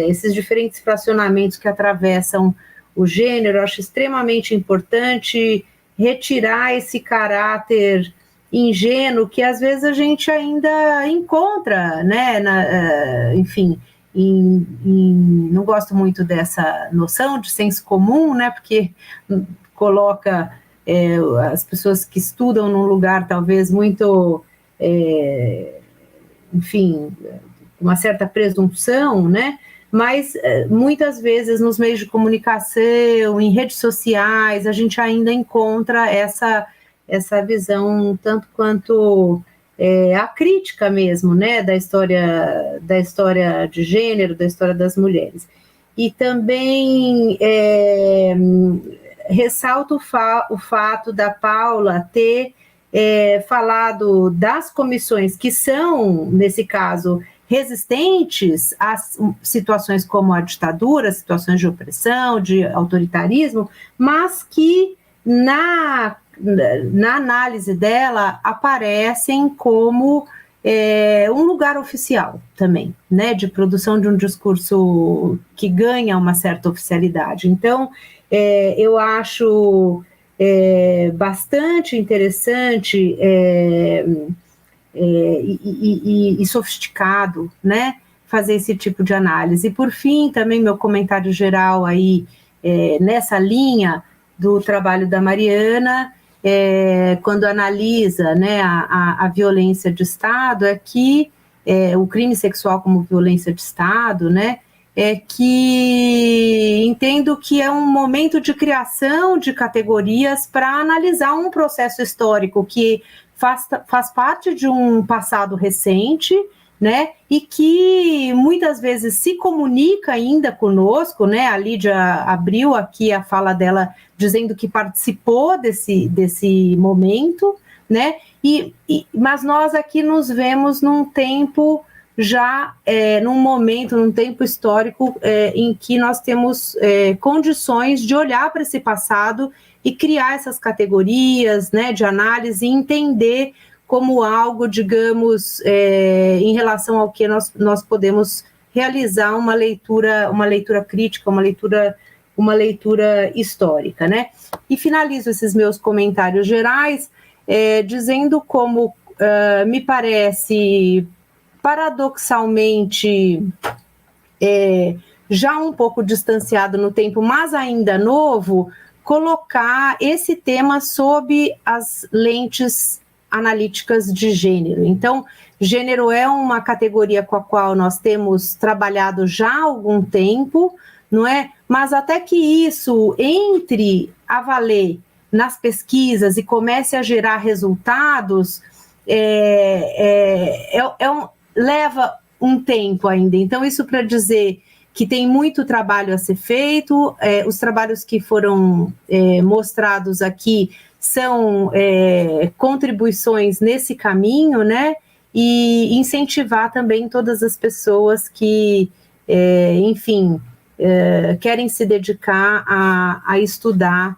[SPEAKER 1] esses diferentes fracionamentos que atravessam o gênero, eu acho extremamente importante retirar esse caráter ingênuo que às vezes a gente ainda encontra, né? Enfim, não gosto muito dessa noção de senso comum, né? Porque coloca as pessoas que estudam num lugar talvez muito, enfim, uma certa presunção, né? Mas muitas vezes nos meios de comunicação, em redes sociais, a gente ainda encontra essa visão tanto quanto a crítica mesmo, né? Da história de gênero, da história das mulheres. E também ressalto o fato da Paula ter falado das comissões que são, nesse caso, resistentes a situações como a ditadura, situações de opressão, de autoritarismo, mas que na análise dela aparecem como um lugar oficial também, né, de produção de um discurso que ganha uma certa oficialidade. Então, eu acho bastante interessante e sofisticado, né, fazer esse tipo de análise. E, por fim, também meu comentário geral aí, nessa linha do trabalho da Mariana, quando analisa, né, a violência de Estado, é que o crime sexual como violência de Estado, né, que entendo que é um momento de criação de categorias para analisar um processo histórico que faz parte de um passado recente, né, e que muitas vezes se comunica ainda conosco, né, a Lídia abriu aqui a fala dela dizendo que participou desse momento, né, mas nós aqui nos vemos num tempo já, num tempo histórico em que nós temos condições de olhar para esse passado e criar essas categorias, né, de análise e entender como algo, digamos, em relação ao que nós podemos realizar uma leitura crítica, uma leitura histórica, né? E finalizo esses meus comentários gerais dizendo como me parece paradoxalmente já um pouco distanciado no tempo, mas ainda novo, colocar esse tema sob as lentes analíticas de gênero. Então, gênero é uma categoria com a qual nós temos trabalhado já há algum tempo, não é? Mas até que isso entre a valer nas pesquisas e comece a gerar resultados, leva um tempo ainda. Então, isso para dizer que tem muito trabalho a ser feito, os trabalhos que foram mostrados aqui são contribuições nesse caminho, né? E incentivar também todas as pessoas que, enfim, querem se dedicar a estudar,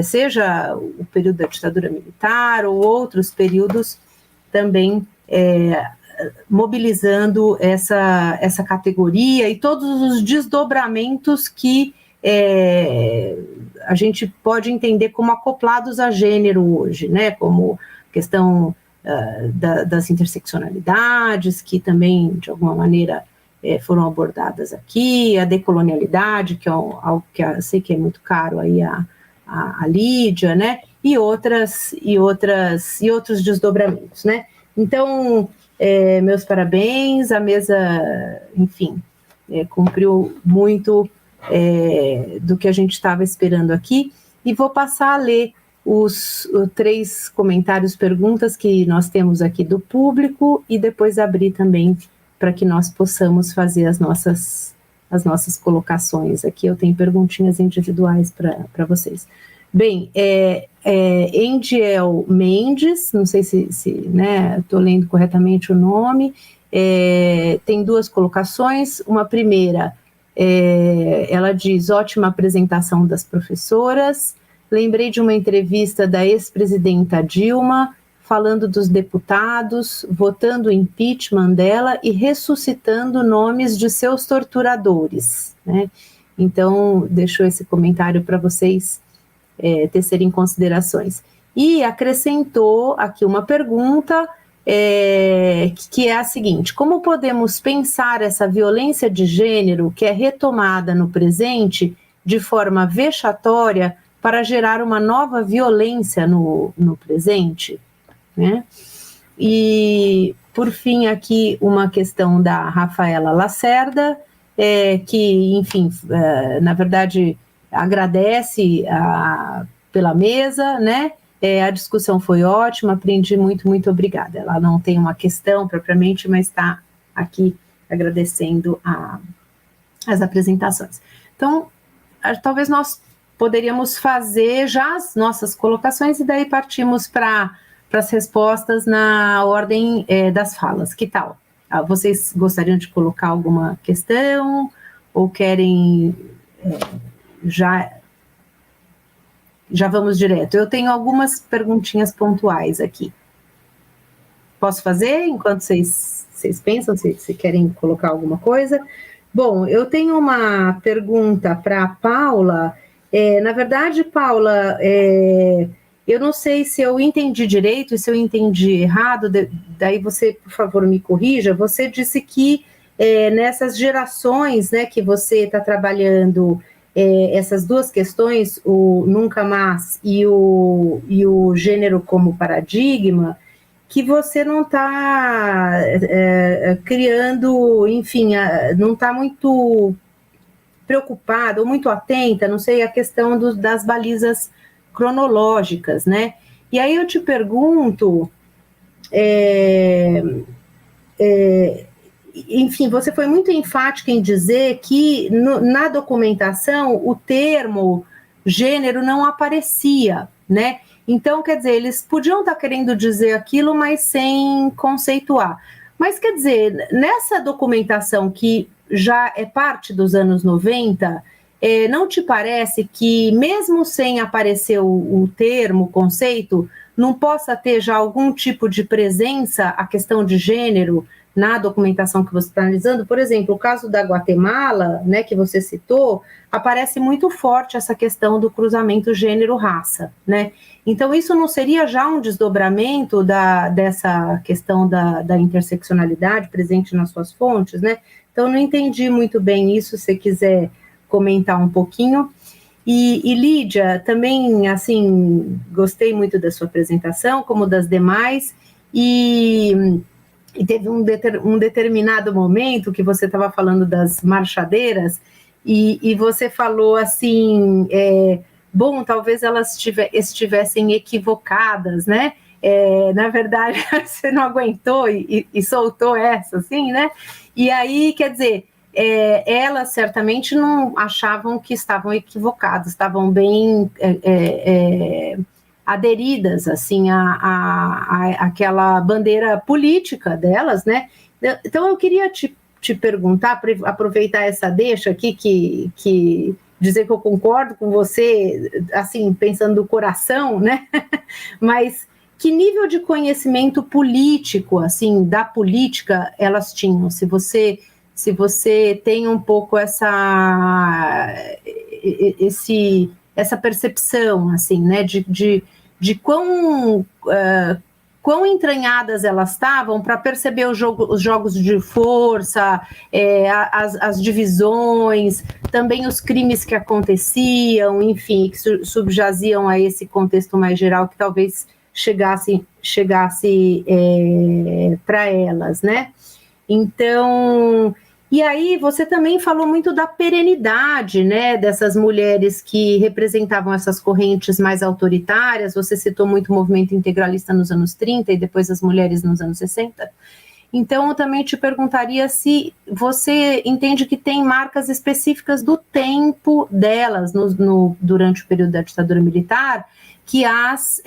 [SPEAKER 1] seja o período da ditadura militar ou outros períodos também, mobilizando essa categoria e todos os desdobramentos que a gente pode entender como acoplados a gênero hoje, né? Como questão das interseccionalidades, que também, de alguma maneira, foram abordadas aqui, a decolonialidade, que é algo que eu sei que é muito caro aí a Lídia, né? E outros desdobramentos, né? Então, meus parabéns, a mesa, enfim, cumpriu muito do que a gente estava esperando aqui, e vou passar a ler os 3 comentários, perguntas que nós temos aqui do público, e depois abrir também para que nós possamos fazer as nossas colocações. Aqui eu tenho perguntinhas individuais para vocês. Bem, Endiel Mendes, não sei se estou lendo corretamente o nome, tem 2 colocações. Uma primeira, ela diz: ótima apresentação das professoras, lembrei de uma entrevista da ex-presidenta Dilma, falando dos deputados, votando o impeachment dela e ressuscitando nomes de seus torturadores, né? Então, deixo esse comentário para vocês tecerem considerações. E acrescentou aqui uma pergunta, que é a seguinte: como podemos pensar essa violência de gênero que é retomada no presente de forma vexatória para gerar uma nova violência no presente, né? E, por fim, aqui uma questão da Rafaela Lacerda, que, enfim, na verdade, agradece pela mesa, né? A discussão foi ótima, aprendi muito, muito obrigada. Ela não tem uma questão propriamente, mas está aqui agradecendo as apresentações. Então, talvez nós poderíamos fazer já as nossas colocações e daí partimos para as respostas na ordem das falas. Que tal? Vocês gostariam de colocar alguma questão ou querem já vamos direto? Eu tenho algumas perguntinhas pontuais aqui. Posso fazer enquanto vocês pensam, se querem colocar alguma coisa? Bom, eu tenho uma pergunta para a Paula. Na verdade, Paula, Eu não sei se eu entendi direito e se eu entendi errado, daí você, por favor, me corrija. Você disse que nessas gerações, né, que você está trabalhando essas duas questões, o nunca mais e o gênero como paradigma, que você não está criando, enfim, não está muito preocupada ou muito atenta, não sei, a questão das balizas cronológicas, né? E aí eu te pergunto, enfim, você foi muito enfática em dizer que na documentação o termo gênero não aparecia, né? Então, quer dizer, eles podiam estar querendo dizer aquilo, mas sem conceituar. Mas, quer dizer, nessa documentação que já é parte dos anos 90, não te parece que, mesmo sem aparecer o termo, o conceito, não possa ter já algum tipo de presença a questão de gênero na documentação que você está analisando? Por exemplo, o caso da Guatemala, né, que você citou, aparece muito forte essa questão do cruzamento gênero-raça, né? Então, isso não seria já um desdobramento dessa questão da interseccionalidade presente nas suas fontes, né? Então, não entendi muito bem isso, se você quiser comentar um pouquinho. E Lídia, também, assim, gostei muito da sua apresentação, como das demais, e teve um determinado momento que você estava falando das marchadeiras, e você falou assim, bom, talvez elas estivessem equivocadas, né? Na verdade, você não aguentou e soltou essa, assim, né? E aí, quer dizer, elas certamente não achavam que estavam equivocadas, estavam bem aderidas, assim, àquela bandeira política delas, né? Então, eu queria te perguntar, aproveitar essa deixa aqui, que dizer que eu concordo com você, assim, pensando do coração, né? Mas que nível de conhecimento político, assim, da política elas tinham? Se você tem um pouco essa percepção, assim, né, de quão entranhadas elas estavam para perceber os jogos de força, as divisões, também os crimes que aconteciam, enfim, que subjaziam a esse contexto mais geral que talvez chegasse para elas, né? Então, e aí você também falou muito da perenidade, né, dessas mulheres que representavam essas correntes mais autoritárias. Você citou muito o movimento integralista nos anos 30 e depois as mulheres nos anos 60. Então, eu também te perguntaria se você entende que tem marcas específicas do tempo delas durante o período da ditadura militar que as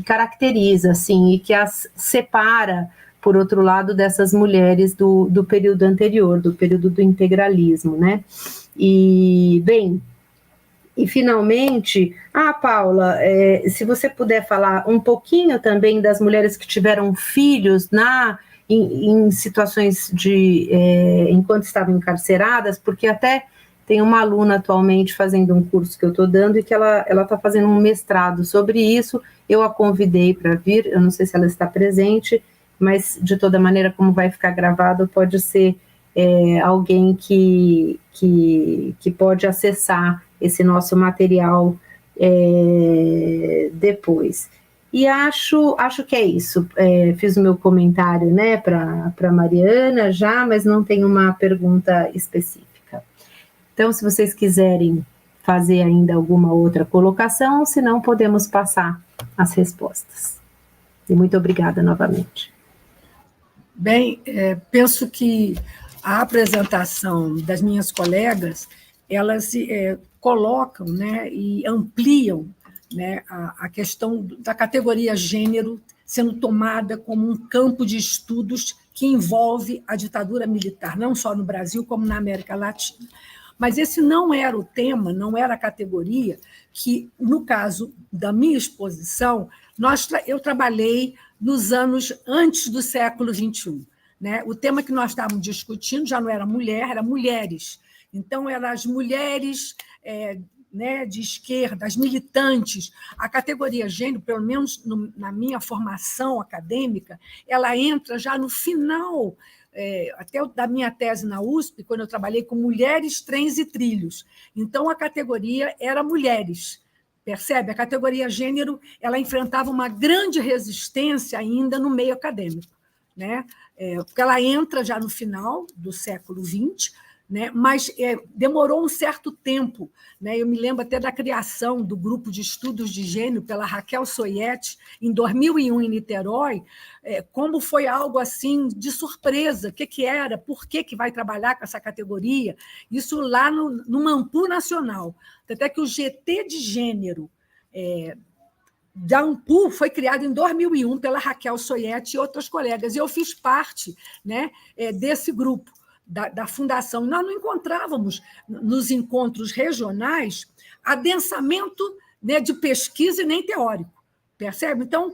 [SPEAKER 1] caracteriza, assim, e que as separa, por outro lado, dessas mulheres do período anterior, do período do integralismo, né? E, bem, e finalmente, Paula, se você puder falar um pouquinho também das mulheres que tiveram filhos em situações enquanto estavam encarceradas, porque até tem uma aluna atualmente fazendo um curso que eu estou dando e que ela está fazendo um mestrado sobre isso. Eu a convidei para vir, eu não sei se ela está presente, mas de toda maneira, como vai ficar gravado, pode ser alguém que pode acessar esse nosso material depois. E acho que é isso. Fiz o meu comentário, né, para Mariana já, mas não tem uma pergunta específica. Então, se vocês quiserem fazer ainda alguma outra colocação, senão podemos passar as respostas. E muito obrigada novamente.
[SPEAKER 2] Bem, penso que a apresentação das minhas colegas, elas colocam, né, e ampliam, né, a questão da categoria gênero sendo tomada como um campo de estudos que envolve a ditadura militar, não só no Brasil, como na América Latina. Mas esse não era o tema, não era a categoria que, no caso da minha exposição, eu trabalhei nos anos antes do século XXI. Né? O tema que nós estávamos discutindo já não era mulher, era mulheres. Então, eram as mulheres né, de esquerda, as militantes, a categoria gênero, pelo menos na minha formação acadêmica, ela entra já no final, até da minha tese na USP, quando eu trabalhei com mulheres, trens e trilhos. Então, a categoria era mulheres. Percebe? A categoria gênero ela enfrentava uma grande resistência ainda no meio acadêmico, né? Porque ela entra já no final do século XX, né? Mas demorou um certo tempo, né? Eu me lembro até da criação do grupo de estudos de gênero pela Raquel Soietti, em 2001, em Niterói, como foi algo assim de surpresa, o que era, por que vai trabalhar com essa categoria, isso lá no Mampu Nacional. Até que o GT de gênero da Ampu foi criado em 2001 pela Raquel Soietti e outros colegas, e eu fiz parte, né, desse grupo, da fundação. Nós não encontrávamos nos encontros regionais adensamento, né, de pesquisa e nem teórico, percebe? Então,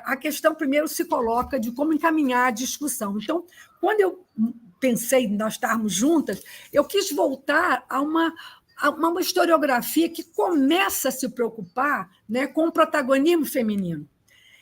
[SPEAKER 2] a questão primeiro se coloca de como encaminhar a discussão. Então, quando eu pensei em nós estarmos juntas, eu quis voltar a uma historiografia que começa a se preocupar, né, com o protagonismo feminino.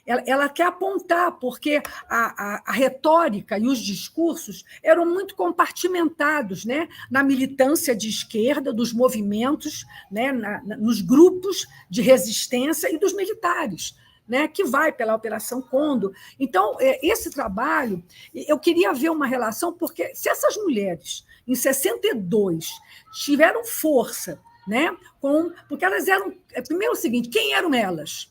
[SPEAKER 2] Ela quer apontar, porque a retórica e os discursos eram muito compartimentados, né, na militância de esquerda, dos movimentos, né, nos grupos de resistência e dos militares, né, que vai pela Operação Condor. Então, esse trabalho, eu queria ver uma relação, porque se essas mulheres, em 62, tiveram força, né, porque elas eram... Primeiro, o seguinte, quem eram elas?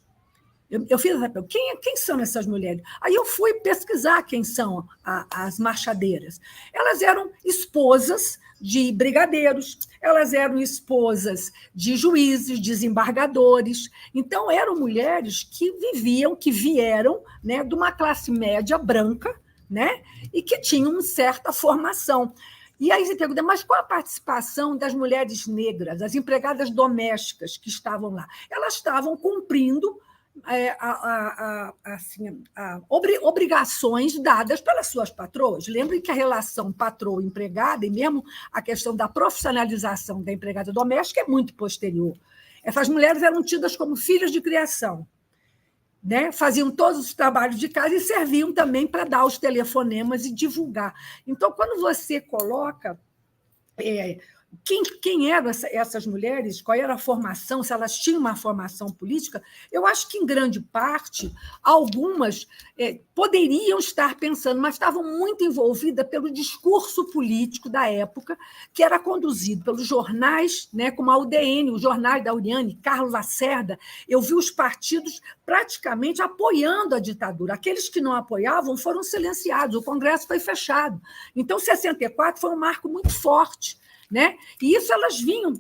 [SPEAKER 2] Eu fiz essa pergunta, quem são essas mulheres? Aí eu fui pesquisar quem são as marchadeiras. Elas eram esposas de brigadeiros, elas eram esposas de juízes, desembargadores. Então, eram mulheres que vieram, né, de uma classe média branca, né, e que tinham certa formação. E aí você pergunta, mas qual a participação das mulheres negras, das empregadas domésticas que estavam lá? Elas estavam cumprindo obrigações dadas pelas suas patroas. Lembrem que a relação patroa-empregada e mesmo a questão da profissionalização da empregada doméstica é muito posterior. Essas mulheres eram tidas como filhas de criação, né? Faziam todos os trabalhos de casa e serviam também para dar os telefonemas e divulgar. Então, quando você coloca... Quem eram essas mulheres, qual era a formação, se elas tinham uma formação política, eu acho que, em grande parte, algumas poderiam estar pensando, mas estavam muito envolvidas pelo discurso político da época, que era conduzido pelos jornais, né, como a UDN, os jornais da Uriane, Carlos Lacerda. Eu vi os partidos praticamente apoiando a ditadura. Aqueles que não apoiavam foram silenciados, o Congresso foi fechado. Então, 64 foi um marco muito forte, né? E isso elas vinham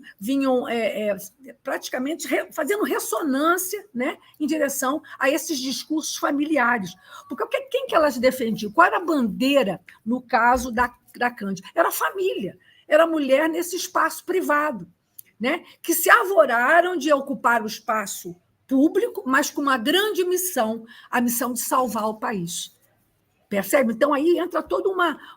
[SPEAKER 2] praticamente fazendo ressonância, né, em direção a esses discursos familiares. Porque quem que elas defendiam? Qual era a bandeira, no caso da Cândida? Era a família, era a mulher nesse espaço privado, né, que se arvoraram de ocupar o espaço público, mas com uma grande missão, a missão de salvar o país. Percebe? Então, aí entra toda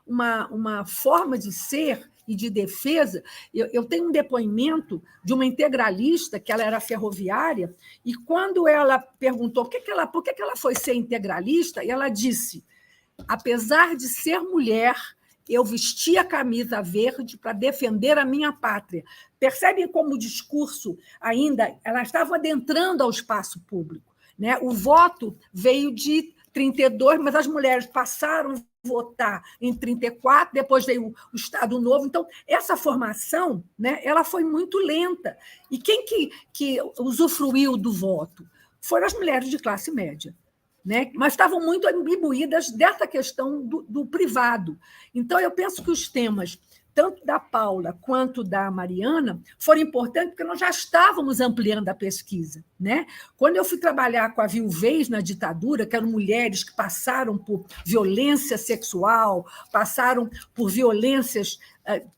[SPEAKER 2] uma forma de ser e de defesa. Eu tenho um depoimento de uma integralista, que ela era ferroviária, e quando ela perguntou por que ela foi ser integralista, ela disse, apesar de ser mulher, eu vesti a camisa verde para defender a minha pátria. Percebem como o discurso ainda, ela estava adentrando ao espaço público, né? O voto veio de 32, mas as mulheres passaram a votar em 34, depois veio o Estado Novo. Então, essa formação, né, ela foi muito lenta. E quem que usufruiu do voto? Foram as mulheres de classe média, né? Mas estavam muito imbuídas dessa questão do privado. Então, eu penso que os temas, tanto da Paula quanto da Mariana, foram importantes porque nós já estávamos ampliando a pesquisa, né? Quando eu fui trabalhar com a viuvez na ditadura, que eram mulheres que passaram por violência sexual, passaram por violências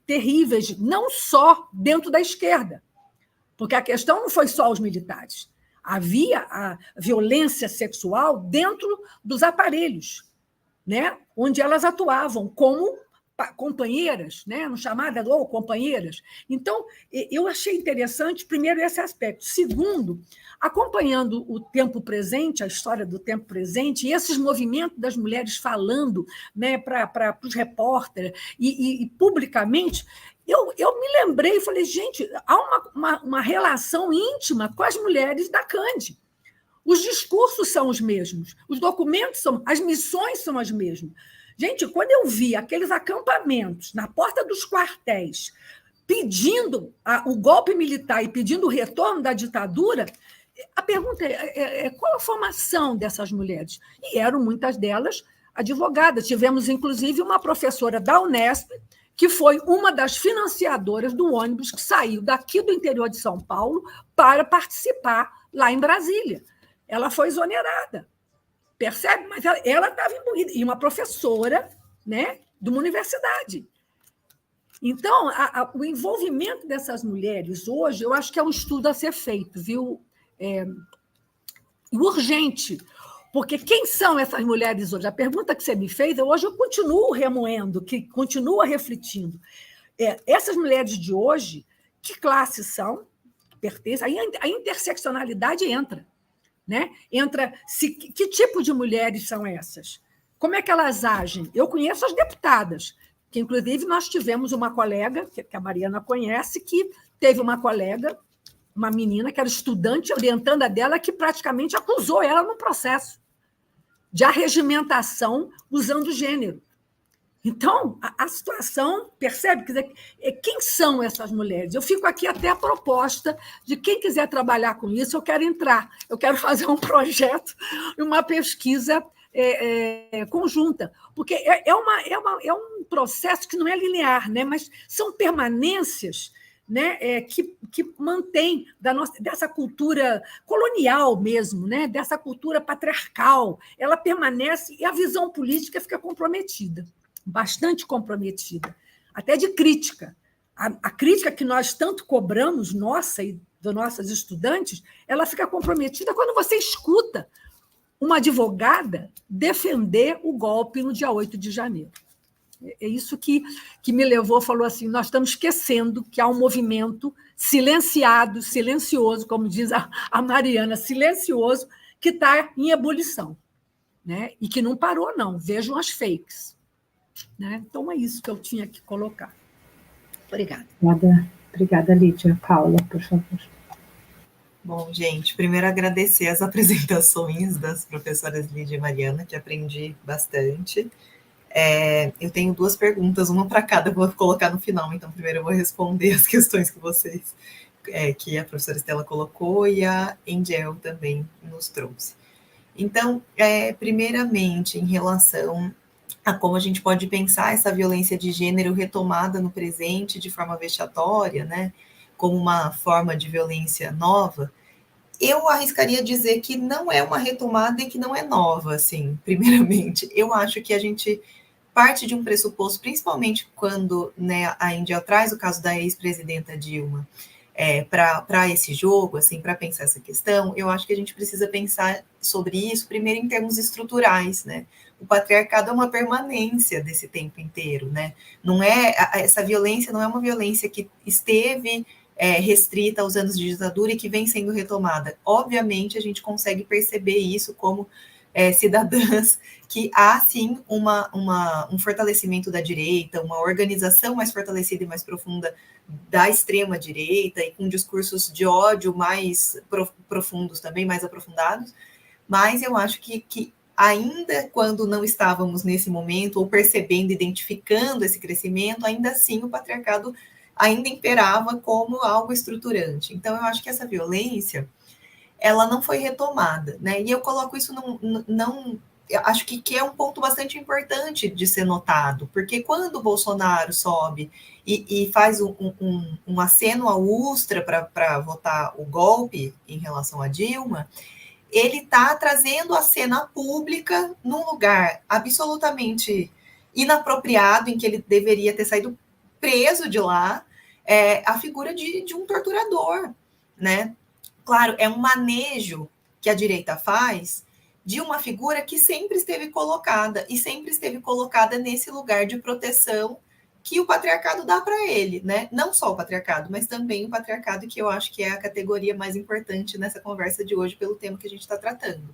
[SPEAKER 2] terríveis, não só dentro da esquerda, porque a questão não foi só os militares. Havia a violência sexual dentro dos aparelhos, né? Onde elas atuavam como companheiras, né, no chamada ou companheiras. Então, eu achei interessante, primeiro, esse aspecto. Segundo, acompanhando o tempo presente, a história do tempo presente, e esses movimentos das mulheres falando, né, para os repórteres e publicamente, eu me lembrei e falei, gente, há uma relação íntima com as mulheres da CANDE. Os discursos são os mesmos, os documentos as missões são as mesmas. Gente, quando eu vi aqueles acampamentos na porta dos quartéis pedindo o golpe militar e pedindo o retorno da ditadura, a pergunta é qual a formação dessas mulheres? E eram muitas delas advogadas. Tivemos, inclusive, uma professora da Unesp, que foi uma das financiadoras do ônibus que saiu daqui do interior de São Paulo para participar lá em Brasília. Ela foi exonerada. Percebe? Mas ela estava imbuída. E uma professora, né, de uma universidade. Então, o envolvimento dessas mulheres hoje, eu acho que é um estudo a ser feito, viu? Urgente. Porque quem são essas mulheres hoje? A pergunta que você me fez, hoje eu continuo remoendo, continuo refletindo. Essas mulheres de hoje, que classes são? Pertencem? Aí a interseccionalidade entra. Né? Que tipo de mulheres são essas? Como é que elas agem? Eu conheço as deputadas, que, inclusive, nós tivemos uma colega, que a Mariana conhece, que teve uma colega, uma menina que era estudante, orientanda dela, que praticamente acusou ela no processo de arregimentação usando gênero. Então, a situação, percebe? Quer dizer, quem são essas mulheres? Eu fico aqui até a proposta de quem quiser trabalhar com isso, eu quero entrar, eu quero fazer um projeto, uma pesquisa conjunta, porque é um processo que não é linear, né? Mas são permanências, né, que mantém dessa cultura colonial mesmo, né, dessa cultura patriarcal, ela permanece e a visão política fica comprometida. Bastante comprometida, até de crítica. A crítica que nós tanto cobramos, nossa e das nossas estudantes, ela fica comprometida quando você escuta uma advogada defender o golpe no dia 8 de janeiro. É isso que me levou, falou assim, nós estamos esquecendo que há um movimento silenciado, silencioso, como diz a Mariana, silencioso, que está em ebulição, né? E que não parou, não. Vejam as fakes. Né? Então, é isso que eu tinha que colocar. Obrigada.
[SPEAKER 1] Obrigada, Lídia. Paula, por favor.
[SPEAKER 3] Bom, gente, primeiro agradecer as apresentações das professoras Lídia e Mariana, que aprendi bastante. Eu tenho 2 perguntas, uma para cada, vou colocar no final, então primeiro eu vou responder as questões que a professora Estela colocou e a Angel também nos trouxe. Então, primeiramente, em relação a como a gente pode pensar essa violência de gênero retomada no presente de forma vexatória, né, como uma forma de violência nova, eu arriscaria dizer que não é uma retomada e que não é nova, assim, primeiramente. Eu acho que a gente parte de um pressuposto, principalmente quando, né, a Angel traz o caso da ex-presidenta Dilma para esse jogo, assim, para pensar essa questão, eu acho que a gente precisa pensar sobre isso, primeiro em termos estruturais, né? O patriarcado é uma permanência desse tempo inteiro, né? Não essa violência não é uma violência que esteve restrita aos anos de ditadura e que vem sendo retomada. Obviamente, a gente consegue perceber isso como cidadãs, que há, sim, um fortalecimento da direita, uma organização mais fortalecida e mais profunda da extrema-direita, e com discursos de ódio mais profundos também, mais aprofundados, mas eu acho que ainda quando não estávamos nesse momento, ou percebendo, identificando esse crescimento, ainda assim o patriarcado ainda imperava como algo estruturante. Então, eu acho que essa violência, ela não foi retomada, né? E eu coloco isso eu acho que é um ponto bastante importante de ser notado, porque quando o Bolsonaro sobe e faz um aceno à Ustra para votar o golpe em relação a Dilma, ele está trazendo a cena pública num lugar absolutamente inapropriado, em que ele deveria ter saído preso de lá, a figura de um torturador, né? Claro, é um manejo que a direita faz de uma figura que sempre esteve colocada, e sempre esteve colocada nesse lugar de proteção que o patriarcado dá para ele, né? Não só o patriarcado, mas também o patriarcado, que eu acho que é a categoria mais importante nessa conversa de hoje, pelo tema que a gente está tratando.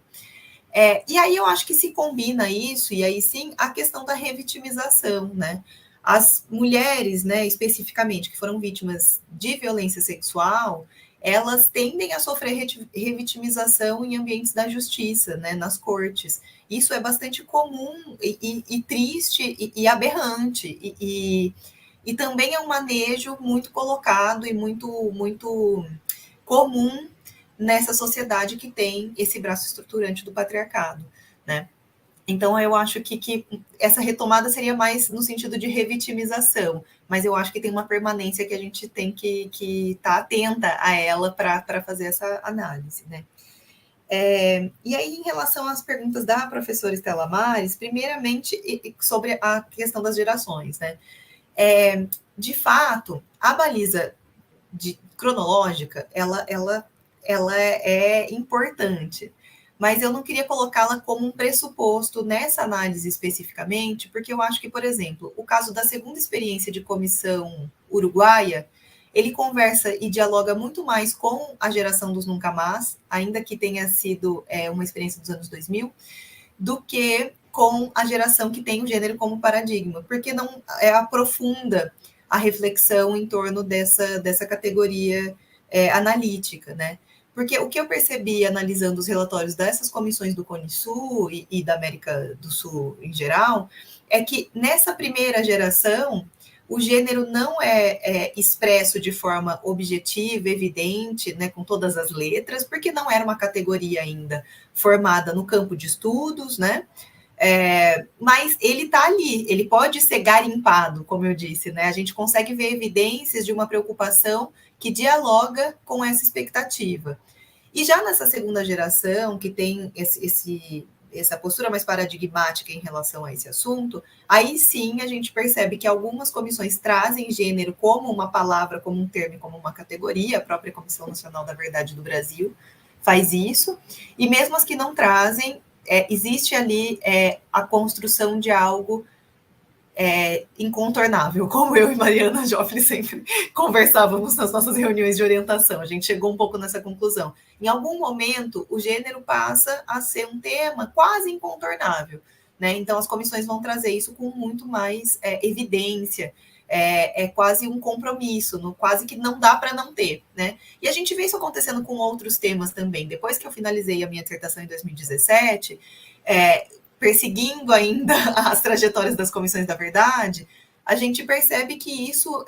[SPEAKER 3] E aí eu acho que se combina isso, e aí sim, a questão da revitimização, né? As mulheres, né, especificamente, que foram vítimas de violência sexual, elas tendem a sofrer revitimização em ambientes da justiça, né, nas cortes. Isso é bastante comum e triste e aberrante, e também é um manejo muito colocado e muito comum nessa sociedade que tem esse braço estruturante do patriarcado, né? Então, eu acho que essa retomada seria mais no sentido de revitimização, mas eu acho que tem uma permanência que a gente tem que estar atenta a ela para fazer essa análise, né? E aí, em relação às perguntas da professora Estela Mares, primeiramente, sobre a questão das gerações, né? De fato, a baliza cronológica, ela é importante, mas eu não queria colocá-la como um pressuposto nessa análise especificamente, porque eu acho que, por exemplo, o caso da segunda experiência de comissão uruguaia, ele conversa e dialoga muito mais com a geração dos Nunca Mais, ainda que tenha sido uma experiência dos anos 2000, do que com a geração que tem o gênero como paradigma, porque não aprofunda a reflexão em torno dessa categoria analítica, né? Porque o que eu percebi analisando os relatórios dessas comissões do Cone Sul e da América do Sul em geral, é que nessa primeira geração o gênero não é expresso de forma objetiva, evidente, né, com todas as letras, porque não era uma categoria ainda formada no campo de estudos, né? Mas ele está ali, ele pode ser garimpado, como eu disse, né? A gente consegue ver evidências de uma preocupação que dialoga com essa expectativa. E já nessa segunda geração, que tem essa postura mais paradigmática em relação a esse assunto, aí sim a gente percebe que algumas comissões trazem gênero como uma palavra, como um termo, como uma categoria, a própria Comissão Nacional da Verdade do Brasil faz isso, e mesmo as que não trazem, existe ali a construção de algo incontornável, como eu e Mariana Joffre sempre conversávamos nas nossas reuniões de orientação. A gente chegou um pouco nessa conclusão. Em algum momento, o gênero passa a ser um tema quase incontornável, né? Então, as comissões vão trazer isso com muito mais evidência, quase um compromisso, quase que não dá para não ter, né? E a gente vê isso acontecendo com outros temas também. Depois que eu finalizei a minha dissertação em 2017, perseguindo ainda as trajetórias das comissões da verdade, a gente percebe que isso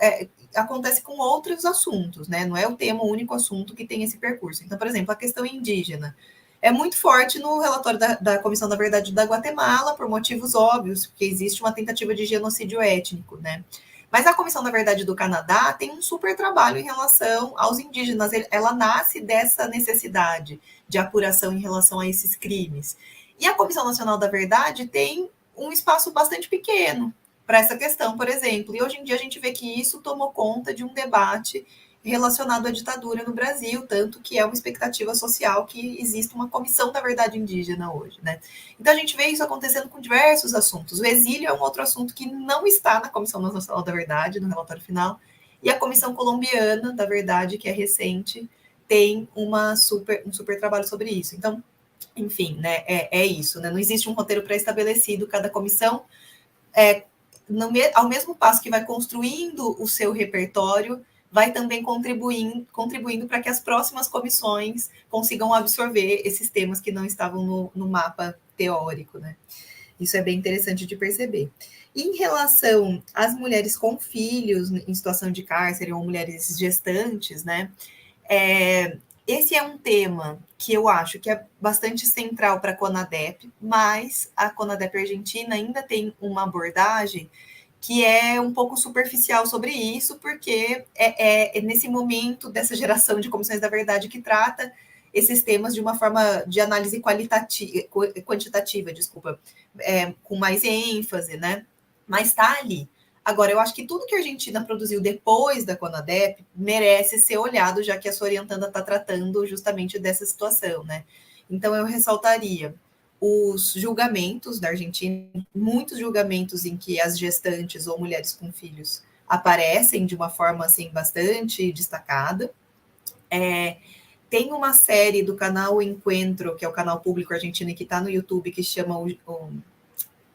[SPEAKER 3] acontece com outros assuntos, né? Não é o tema, o único assunto que tem esse percurso. Então, por exemplo, a questão indígena é muito forte no relatório da Comissão da Verdade da Guatemala, por motivos óbvios, porque existe uma tentativa de genocídio étnico, né? Mas a Comissão da Verdade do Canadá tem um super trabalho em relação aos indígenas. Ela nasce dessa necessidade de apuração em relação a esses crimes. E a Comissão Nacional da Verdade tem um espaço bastante pequeno para essa questão, por exemplo. E hoje em dia a gente vê que isso tomou conta de um debate relacionado à ditadura no Brasil, tanto que é uma expectativa social que exista uma Comissão da Verdade Indígena hoje, né? Então a gente vê isso acontecendo com diversos assuntos. O exílio é um outro assunto que não está na Comissão Nacional da Verdade, no relatório final, e a Comissão Colombiana da Verdade, que é recente, tem um super trabalho sobre isso. Então, enfim, né, é isso, né? Não existe um roteiro pré-estabelecido, cada comissão, ao mesmo passo que vai construindo o seu repertório, vai também contribuindo para que as próximas comissões consigam absorver esses temas que não estavam no mapa teórico, né? Isso é bem interessante de perceber. E em relação às mulheres com filhos em situação de cárcere ou mulheres gestantes, né? Esse é um tema que eu acho que é bastante central para a CONADEP, mas a CONADEP Argentina ainda tem uma abordagem que é um pouco superficial sobre isso, porque é nesse momento dessa geração de comissões da verdade que trata esses temas de uma forma de análise quantitativa, com mais ênfase, né? Mas está ali. Agora, eu acho que tudo que a Argentina produziu depois da CONADEP merece ser olhado, já que a sua orientanda está tratando justamente dessa situação, né? Então, eu ressaltaria os julgamentos da Argentina, muitos julgamentos em que as gestantes ou mulheres com filhos aparecem de uma forma assim bastante destacada. Tem uma série do canal Encuentro, que é o canal público argentino que está no YouTube, que chama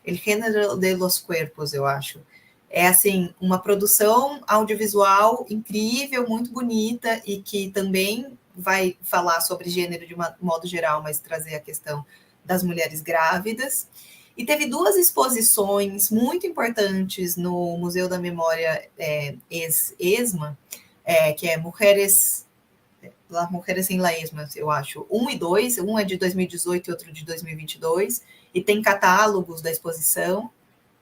[SPEAKER 3] El Género de los Cuerpos, eu acho. É assim, uma produção audiovisual incrível, muito bonita, e que também vai falar sobre gênero de um modo geral, mas trazer a questão das mulheres grávidas. E teve 2 exposições muito importantes no Museu da Memória ESMA, que é Mulheres em la ESMA, eu acho, 1 e 2, um é de 2018 e outro de 2022, e tem catálogos da exposição,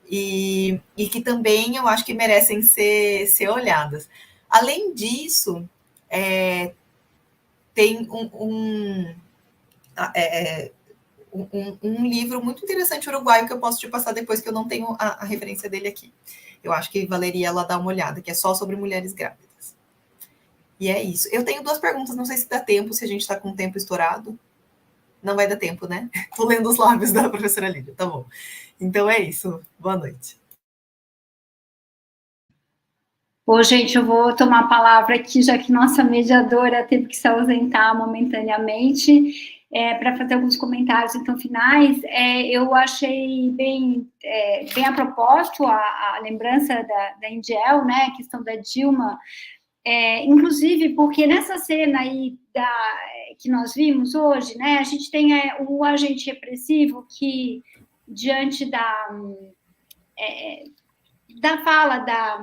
[SPEAKER 3] e que também eu acho que merecem ser olhadas. Além disso, tem um livro muito interessante uruguaio que eu posso te passar depois, que eu não tenho a referência dele aqui. Eu acho que valeria ela dar uma olhada, que é só sobre mulheres grávidas. E é isso. Eu tenho 2 perguntas, não sei se dá tempo, se a gente está com o tempo estourado. Não vai dar tempo, né? Estou lendo os lábios da professora Lídia, tá bom. Então é isso. Boa noite.
[SPEAKER 4] Bom, gente, eu vou tomar a palavra aqui, já que nossa mediadora teve que se ausentar momentaneamente, para fazer alguns comentários, então, finais. Eu achei bem a propósito a lembrança da Indiel, né, a questão da Dilma, inclusive porque nessa cena aí que nós vimos hoje, né, a gente tem o agente repressivo que, diante da fala da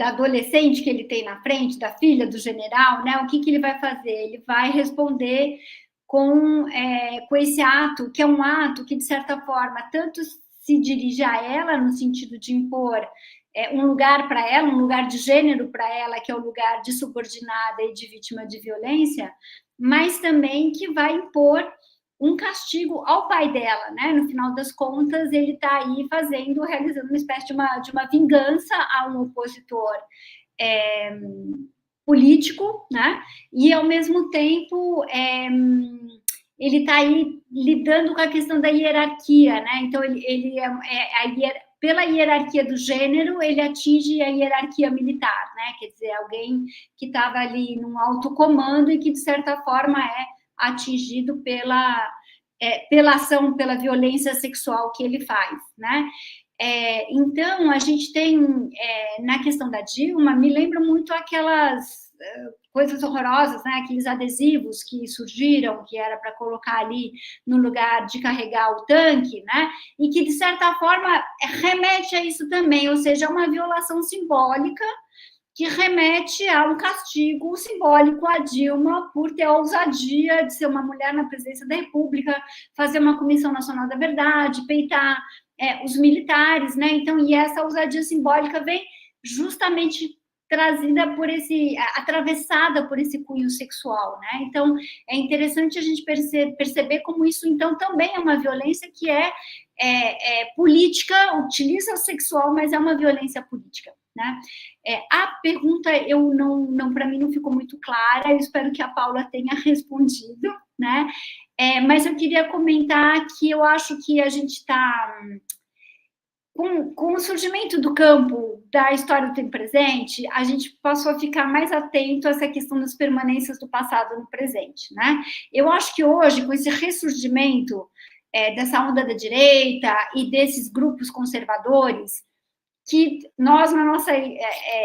[SPEAKER 4] adolescente que ele tem na frente, da filha do general, né, o que ele vai fazer? Ele vai responder com esse ato, que é um ato que, de certa forma, tanto se dirige a ela, no sentido de impor um lugar para ela, um lugar de gênero para ela, que é o lugar de subordinada e de vítima de violência, mas também que vai impor um castigo ao pai dela, né? No final das contas, ele está aí realizando uma espécie de uma vingança a um opositor político, né? E, ao mesmo tempo, ele está aí lidando com a questão da hierarquia, né? Então, pela hierarquia do gênero, ele atinge a hierarquia militar, né? Quer dizer, alguém que estava ali num alto comando e que, de certa forma, atingido pela ação, pela violência sexual que ele faz, né? Então, a gente tem, na questão da Dilma, me lembra muito aquelas coisas horrorosas, né? Aqueles adesivos que surgiram, que era para colocar ali no lugar de carregar o tanque, né? E que, de certa forma, remete a isso também, ou seja, uma violação simbólica que remete a um castigo simbólico a Dilma por ter a ousadia de ser uma mulher na presidência da República, fazer uma Comissão Nacional da Verdade, peitar os militares, né? Então, e essa ousadia simbólica vem justamente trazida atravessada por esse cunho sexual, né? Então, é interessante a gente perceber como isso, então, também é uma violência que é política, utiliza o sexual, mas é uma violência política, né? A pergunta, para mim, não ficou muito clara, eu espero que a Paula tenha respondido, né? Mas eu queria comentar que eu acho que a gente está... Com o surgimento do campo da história do tempo presente, a gente passou a ficar mais atento a essa questão das permanências do passado no presente, né? Eu acho que hoje, com esse ressurgimento dessa onda da direita e desses grupos conservadores, que nós, na nossa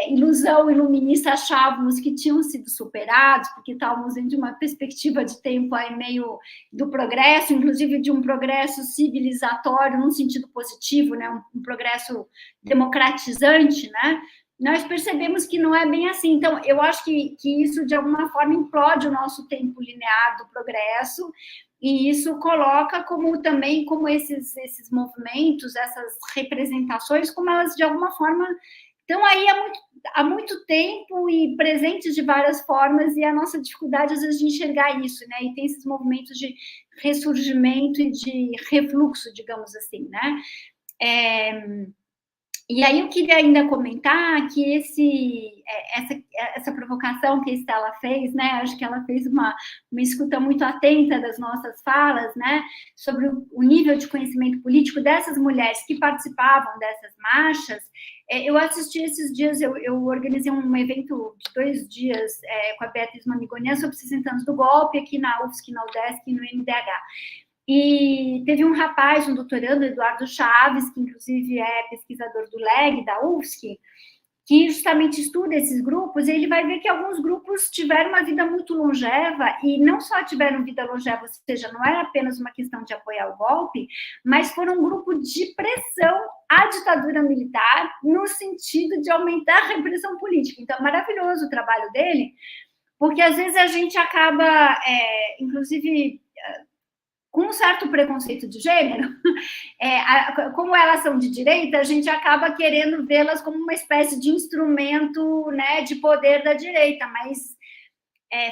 [SPEAKER 4] ilusão iluminista, achávamos que tinham sido superados, porque estávamos dentro de uma perspectiva de tempo aí meio do progresso, inclusive de um progresso civilizatório, num sentido positivo, né? Um progresso democratizante, né? Nós percebemos que não é bem assim. Então, eu acho que isso, de alguma forma, implode o nosso tempo linear do progresso, e isso coloca também como esses movimentos, essas representações, como elas, de alguma forma, estão aí há muito tempo e presentes de várias formas, e a nossa dificuldade, às vezes, de enxergar isso, né? E tem esses movimentos de ressurgimento e de refluxo, digamos assim, né? E aí eu queria ainda comentar que essa provocação que a Estela fez, né, acho que ela fez uma escuta muito atenta das nossas falas, né, sobre o nível de conhecimento político dessas mulheres que participavam dessas marchas. Eu assisti esses dias, eu organizei um evento de 2 dias com a Beatriz Mamigonian sobre 60 anos do golpe, aqui na UFSC, na UDESC e no NDH. E teve um rapaz, um doutorando, Eduardo Chaves, que inclusive é pesquisador do LEG, da UFSC, que justamente estuda esses grupos, e ele vai ver que alguns grupos tiveram uma vida muito longeva, e não só tiveram vida longeva, ou seja, não era apenas uma questão de apoiar o golpe, mas foram um grupo de pressão à ditadura militar, no sentido de aumentar a repressão política. Então, é maravilhoso o trabalho dele, porque às vezes a gente acaba, inclusive, com um certo preconceito de gênero, como elas são de direita, a gente acaba querendo vê-las como uma espécie de instrumento, né, de poder da direita, mas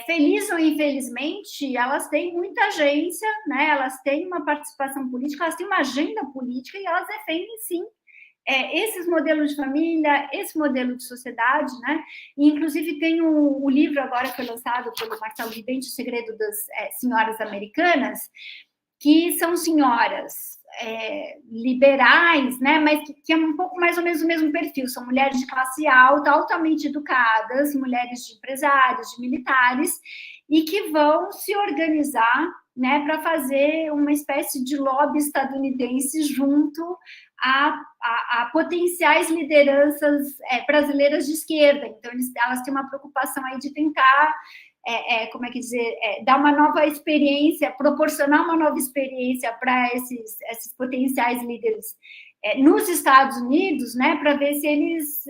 [SPEAKER 4] feliz ou infelizmente, elas têm muita agência, né, elas têm uma participação política, elas têm uma agenda política e elas defendem, sim, esses modelos de família, esse modelo de sociedade, né? E, inclusive, tem o livro agora que foi lançado pelo Marcelo Vivente, O Segredo das Senhoras Americanas, que são senhoras liberais, né, mas que é um pouco mais ou menos o mesmo perfil, são mulheres de classe alta, altamente educadas, mulheres de empresários, de militares, e que vão se organizar, né, para fazer uma espécie de lobby estadunidense junto a potenciais lideranças brasileiras de esquerda. Então, elas têm uma preocupação aí de tentar como é que dizer, dar uma nova experiência, proporcionar uma nova experiência para esses potenciais líderes nos Estados Unidos, né, para ver se eles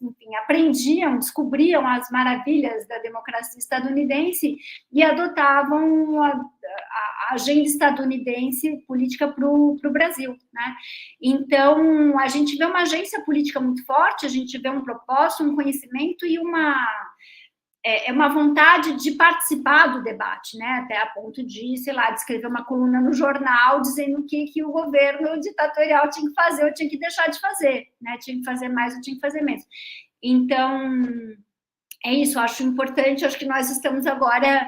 [SPEAKER 4] enfim, aprendiam, descobriam as maravilhas da democracia estadunidense e adotavam a agenda estadunidense política para o Brasil, né? Então, a gente vê uma agência política muito forte, a gente vê um propósito, um conhecimento e uma vontade de participar do debate, né? Até a ponto de, sei lá, de escrever uma coluna no jornal dizendo o que o governo ditatorial tinha que fazer ou tinha que deixar de fazer, né? Tinha que fazer mais ou tinha que fazer menos. Então, é isso, eu acho importante, acho que nós estamos agora,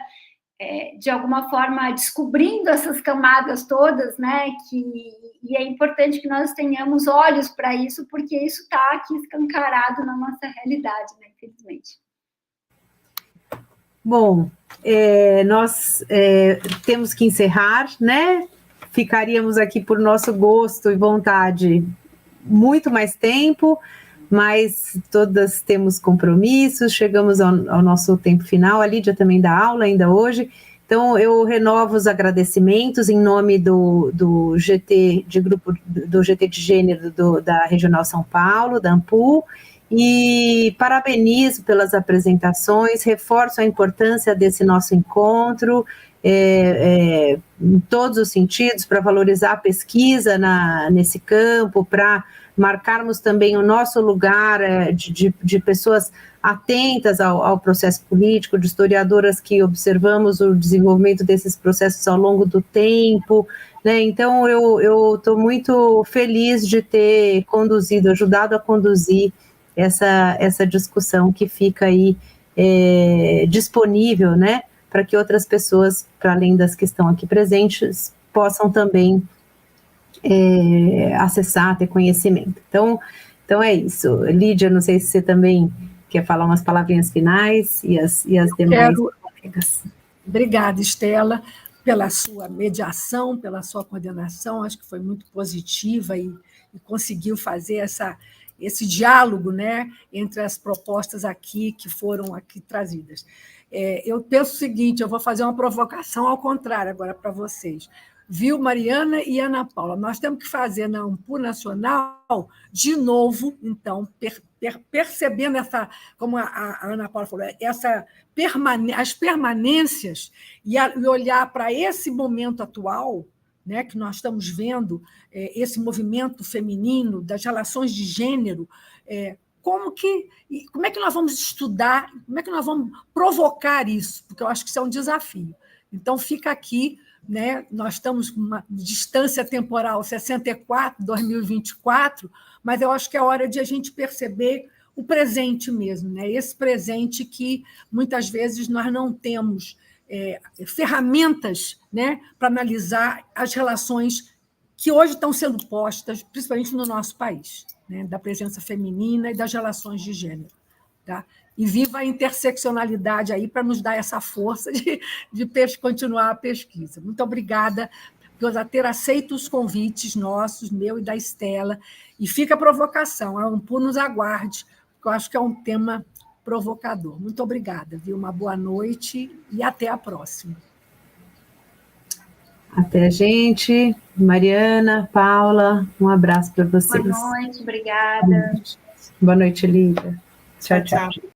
[SPEAKER 4] de alguma forma, descobrindo essas camadas todas, né? E é importante que nós tenhamos olhos para isso, porque isso está aqui escancarado na nossa realidade, né? Infelizmente.
[SPEAKER 1] Bom, nós temos que encerrar, né? Ficaríamos aqui por nosso gosto e vontade muito mais tempo, mas todas temos compromissos, chegamos ao nosso tempo final. A Lídia também dá aula ainda hoje, então eu renovo os agradecimentos em nome do GT do GT de Gênero da Regional São Paulo, da AMPU, e parabenizo pelas apresentações, reforço a importância desse nosso encontro, em todos os sentidos, para valorizar a pesquisa nesse campo, para marcarmos também o nosso lugar de pessoas atentas ao processo político, de historiadoras que observamos o desenvolvimento desses processos ao longo do tempo, né? Então eu estou muito feliz de ter ajudado a conduzir essa discussão que fica aí disponível, né, para que outras pessoas, para além das que estão aqui presentes, possam também acessar, ter conhecimento. Então é isso. Lídia, não sei se você também quer falar umas palavrinhas finais e as demais colegas.
[SPEAKER 2] Obrigada, Estela, pela sua mediação, pela sua coordenação, acho que foi muito positiva e conseguiu fazer esse diálogo, né, entre as propostas aqui que foram aqui trazidas. Eu penso o seguinte, eu vou fazer uma provocação ao contrário agora para vocês. Viu, Mariana e Ana Paula? Nós temos que fazer na AMPU Nacional, de novo, então, percebendo como a Ana Paula falou, as permanências e olhar para esse momento atual, né, que nós estamos vendo, esse movimento feminino, das relações de gênero, como é que nós vamos estudar, como é que nós vamos provocar isso? Porque eu acho que isso é um desafio. Então, fica aqui, né, nós estamos com uma distância temporal 64, 2024, mas eu acho que é hora de a gente perceber o presente mesmo, né? Esse presente que muitas vezes nós não temos ferramentas, né, para analisar as relações que hoje estão sendo postas, principalmente no nosso país, né, da presença feminina e das relações de gênero. Tá? E viva a interseccionalidade aí para nos dar essa força de continuar a pesquisa. Muito obrigada por ter aceito os convites nossos, meu e da Estela, e fica a provocação, a Ampur nos aguarde, porque eu acho que é um tema provocador. Muito obrigada, viu? Uma boa noite e até a próxima.
[SPEAKER 1] Até, gente. Mariana, Paula, um abraço para vocês.
[SPEAKER 4] Boa noite, obrigada.
[SPEAKER 1] Boa noite, Lívia. Tchau, tchau.